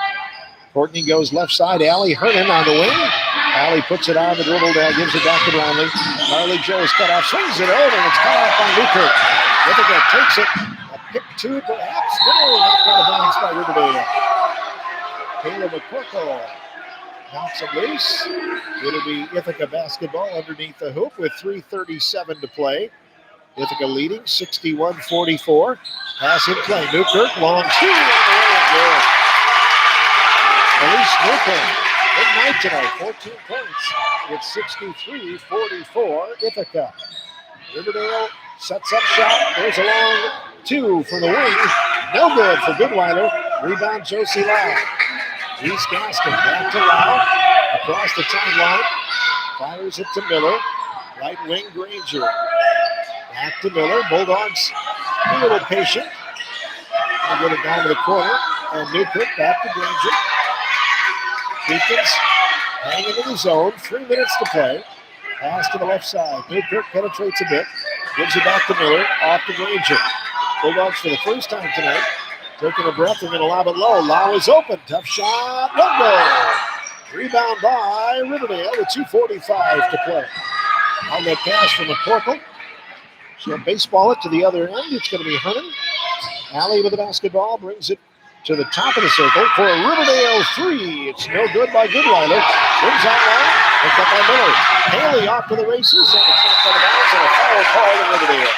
Courtney goes left side. Allie Hernan on the wing. Allie puts it on the dribble down, gives it back to Brownlee. Carly Jo is cut off, swings it over, and it's cut off by Newkirk. Ithaca takes it. A pick 2, perhaps. No, knocked out of bounds by Riverdale. Kayla McCorkle knocks it loose. It'll be Ithaca basketball underneath the hoop with 3:37 to play. Ithaca leading 61-44. Pass in play. Newkirk, long 2 on the way and good. Elise Newkirk, big night tonight, 14 points. It's 63-44 Ithaca. Riverdale sets up shot. There's a long 2 from the wing. No good for Goodweiler. Rebound Josie Lau. Reese Gaskin back to Lau. Across the timeline. Fires it to Miller. Right wing Granger. Back to Miller. Bulldogs a little patient. They get it down to the corner. And Newkirk back to Granger. Chieftains hanging in the zone. 3 minutes to play. Pass to the left side. Newkirk penetrates a bit. Gives it back to Miller. Off to Granger. Bulldogs for the first time tonight. Taking a breath. They're going to lob it low. Lau is open. Tough shot. No goal. Rebound by Riverdale with 2:45 to play. On that pass from McCorkle. She'll baseball it to the other end. It's going to be Herman. Allie with the basketball brings it to the top of the circle for a Riverdale 3. It's no good by Goodweiler. Brings out long. Picked up by Miller. Haley off to the races. And it's knocked out of bounds and a foul call to Riverdale.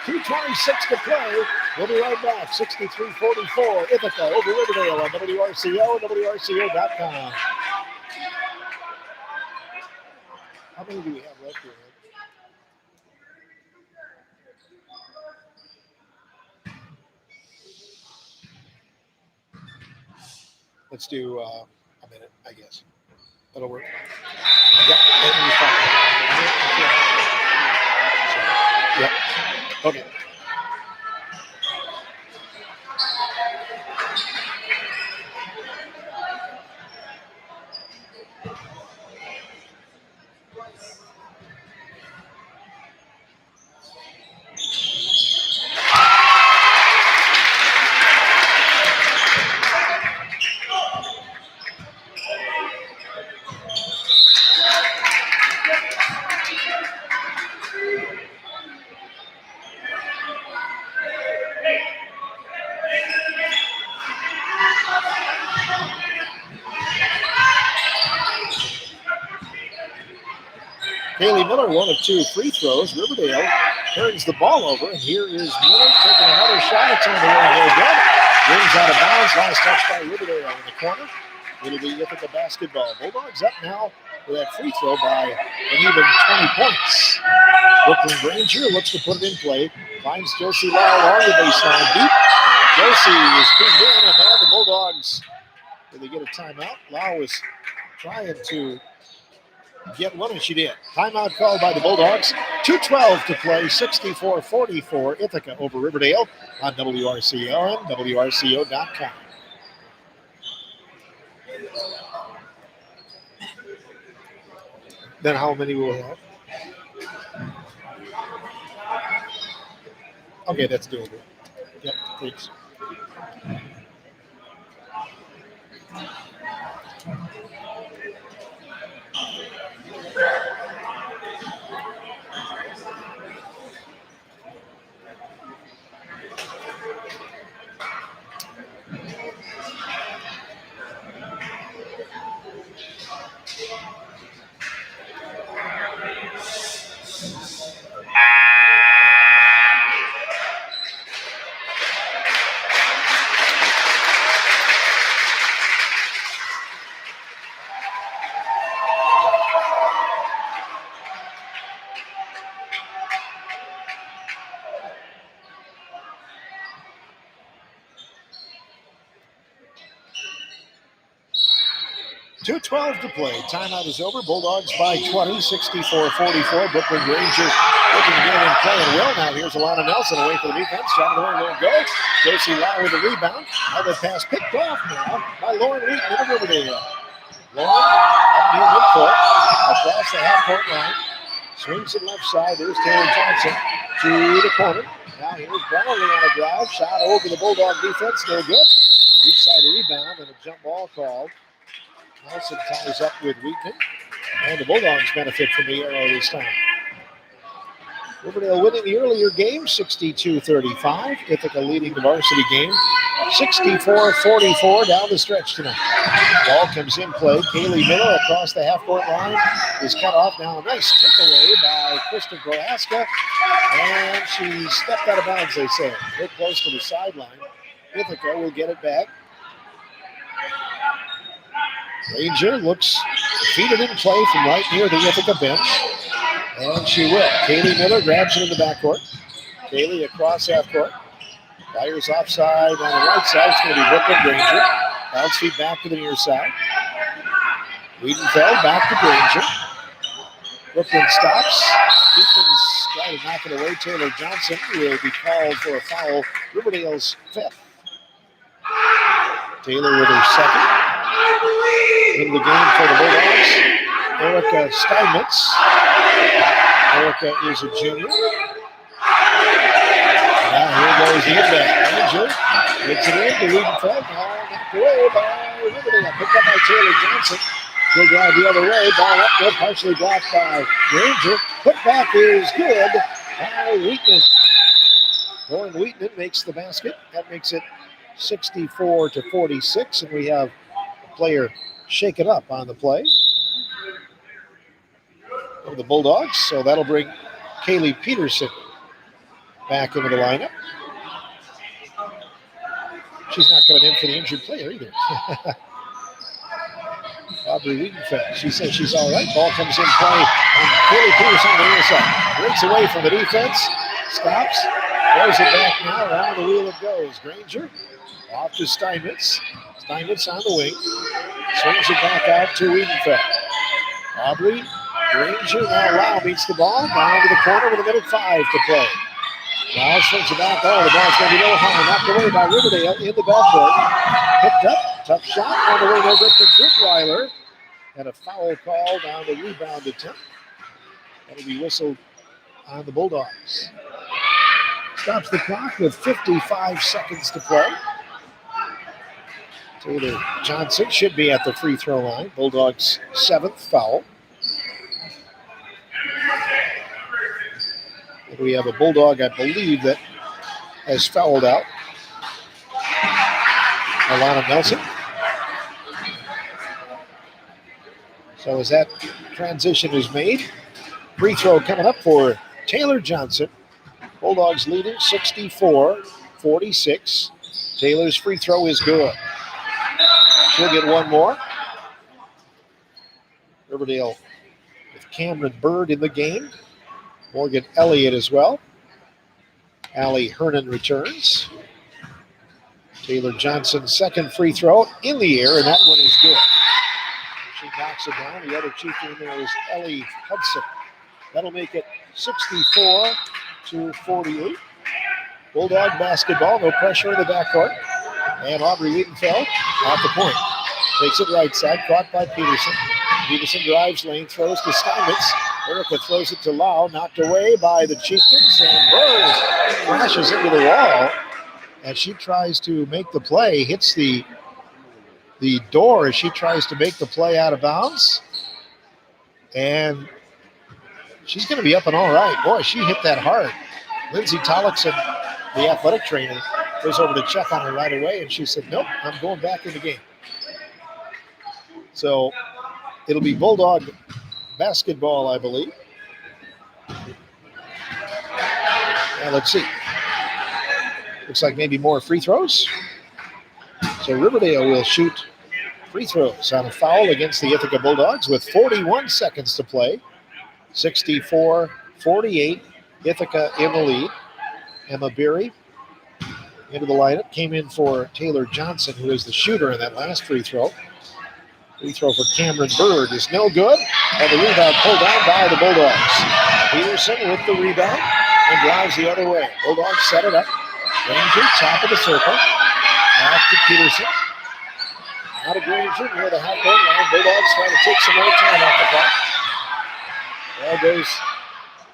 2:26 to play. We'll be right back. 63-44. Ithaca over Riverdale on WRCO, WRCO.com. How many do we have left here? Let's do a minute, I guess. That'll work. Yep. Yep. Okay. Kaylee Miller, one of 2 free throws. Riverdale turns the ball over, and here is Miller taking another shot. It's on the way, no good. Rings out of bounds. Last touch by Riverdale in the corner. It'll be Ithaca basketball. Bulldogs up now with that free throw by an even 20 points. Brooklyn Granger looks to put it in play. Finds Josie Lau along the baseline deep. Josie is pinned in, and now the Bulldogs, did they get a timeout? Lau was trying to get one, and she did. Timeout called by the Bulldogs. 2:12 to play, 64-44 Ithaca over Riverdale on WRCO and WRCO.com. Then how many will we have? Okay, that's doable. Yep, thanks. .212 to play. Timeout is over. Bulldogs by 20, 64-44. Brooklyn Granger looking to get it in play and well. Now here's Alana Nelson away for the defense. Shot of the way won't go. Josie Lau with the rebound. Now the pass picked off now by Lauren Wheaton in Riverdale. Lauren up near midcourt, across the half-court line. Swings it left side. There's Taylor Johnson to the corner. Now here's Brownlee on a drive. Shot over the Bulldog defense. Still good. Weak side rebound and a jump ball called. Nelson ties up with Wheaton. And the Bulldogs benefit from the arrow this time. Riverdale winning the earlier game, 62-35. Ithaca leading the varsity game, 64-44 down the stretch tonight. Ball comes in play. Kaylee Miller across the half-court line is cut off. Now a nice takeaway by Kristen Prohaska. And she stepped out of bounds, they say. Real close to the sideline. Ithaca will get it back. Ranger looks defeated in play from right near the Ithaca bench. And she will. Kaylee Miller grabs it in the backcourt. Kaylee across half court. Fires offside on the right side. It's going to be Brooklyn Granger. Bounce feed back to the near side. Wiedenfeld back to Granger. Brooklyn stops. Chieftains try to knock it away. Taylor Johnson will be called for a foul. Riverdale's 5th. Taylor with her 2nd. In the game for the Bulldogs, Erica Steinmetz. Erica is a junior. Now here goes the inbound. Ranger gets it in to Wiedenfeld. Now knocked away by Riverdale. Picked up by Taylor Johnson. He'll drive the other way. Ball up there, partially blocked by Ranger. Put back is good by Wheaton. Lauren Wheaton makes the basket. That makes it 64-46, and we have a player shake it up on the play of the Bulldogs. So that'll bring Kaylee Peterson back into the lineup. She's not coming in for the injured player either. Aubrey Wiedenfeld. She says she's all right. Ball comes in play. And Kaylee Peterson on the near side. Breaks away from the defense. Stops. Throws it back now. Around the wheel it goes. Granger off to Steinmetz. Steinmetz on the wing. Swings it back out to Wiedenfeld. Aubrey, Granger, now Lau beats the ball. Down to the corner with 1:05 to play. Lau swings it back. Oh, the ball's going to be a little high. Knocked away by Riverdale in the backcourt. Picked up. Tough shot. On the way, no good for Goodweiler. And a foul called on the rebound attempt. That'll be whistled on the Bulldogs. Stops the clock with 55 seconds to play. Taylor Johnson should be at the free throw line. Bulldogs' 7th foul. And we have a Bulldog, I believe, that has fouled out. Alana Nelson. So as that transition is made, free throw coming up for Taylor Johnson. Bulldogs leading 64-46. Taylor's free throw is good. She'll get one more. Riverdale with Cameron Bird in the game. Morgan Elliott as well. Allie Hernan returns. Taylor Johnson's second free throw in the air, and that one is good. She knocks it down. The other Chieftain in there is Ellie Hudson. That'll make it 64-48. Bulldog basketball, no pressure in the backcourt. And Aubrey Wiedenfeld at the point. Takes it right side, caught by Peterson. Peterson drives lane, throws to Steinmetz. Erica throws it to Lau, knocked away by the Chieftains, and Bird crashes into the wall as she tries to make the play, hits the door as she tries to make the play out of bounds. And she's going to be up and all right. Boy, she hit that hard. Lindsay Tollickson, the athletic trainer, goes over to check on her right away, and she said, nope, I'm going back in the game. So it'll be Bulldog basketball, I believe. Now let's see. Looks like maybe more free throws. So Riverdale will shoot free throws on a foul against the Ithaca Bulldogs with 41 seconds to play. 64-48, Ithaca in the lead. Emma Berry into the lineup, came in for Taylor Johnson, who is the shooter in that last free throw. Free throw for Cameron Bird is no good, and the rebound pulled down by the Bulldogs. Peterson with the rebound and drives the other way. Bulldogs set it up. Granger, top of the circle. Back to Peterson. Out of Granger near the half-court line. Bulldogs trying to take some more time off the clock. Ball goes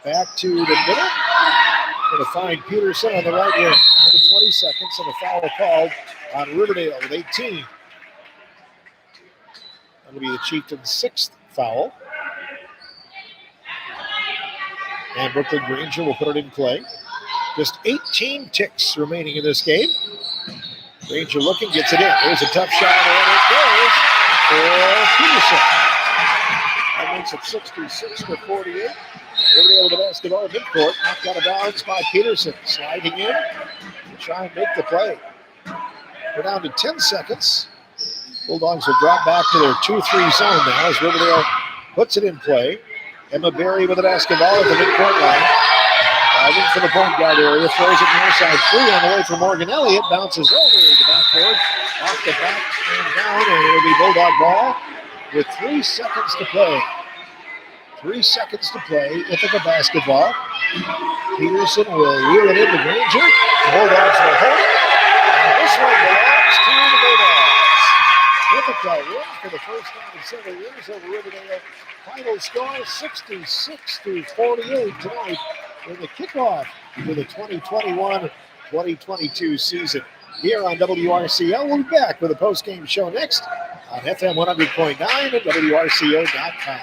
back to the middle. Going to find Peterson on the right wing. Under 20 seconds and a foul called on Riverdale with 18. That'll be the Chieftains' 6th foul. And Brooklyn Granger will put it in play. Just 18 ticks remaining in this game. Granger looking, gets it in. There's a tough shot, and it goes for Peterson. That makes it 66-48. Riverdale with the basketball midcourt, knocked out of bounds by Peterson. Sliding in to try and make the play. We're down to 10 seconds. Bulldogs will drop back to their 2-3 zone now as Riverdale puts it in play. Emma Berry with the basketball at the midcourt line. Driving for the point guard area, throws it near side three on the way for Morgan Elliott. Bounces over the backboard, off the back and down, and it'll be Bulldog ball with 3 seconds to play. 3 seconds to play. Ithaca basketball. Peterson will wheel it into Granger. The Bulldogs will hold it. And this one belongs to the Bulldogs. Ithaca wins for the first time in several years over Riverdale. Final score 66-48 tonight in the kickoff to the 2021-2022 season. Here on WRCL, we'll be back with a post-game show next on FM 100.9 and WRCO.com.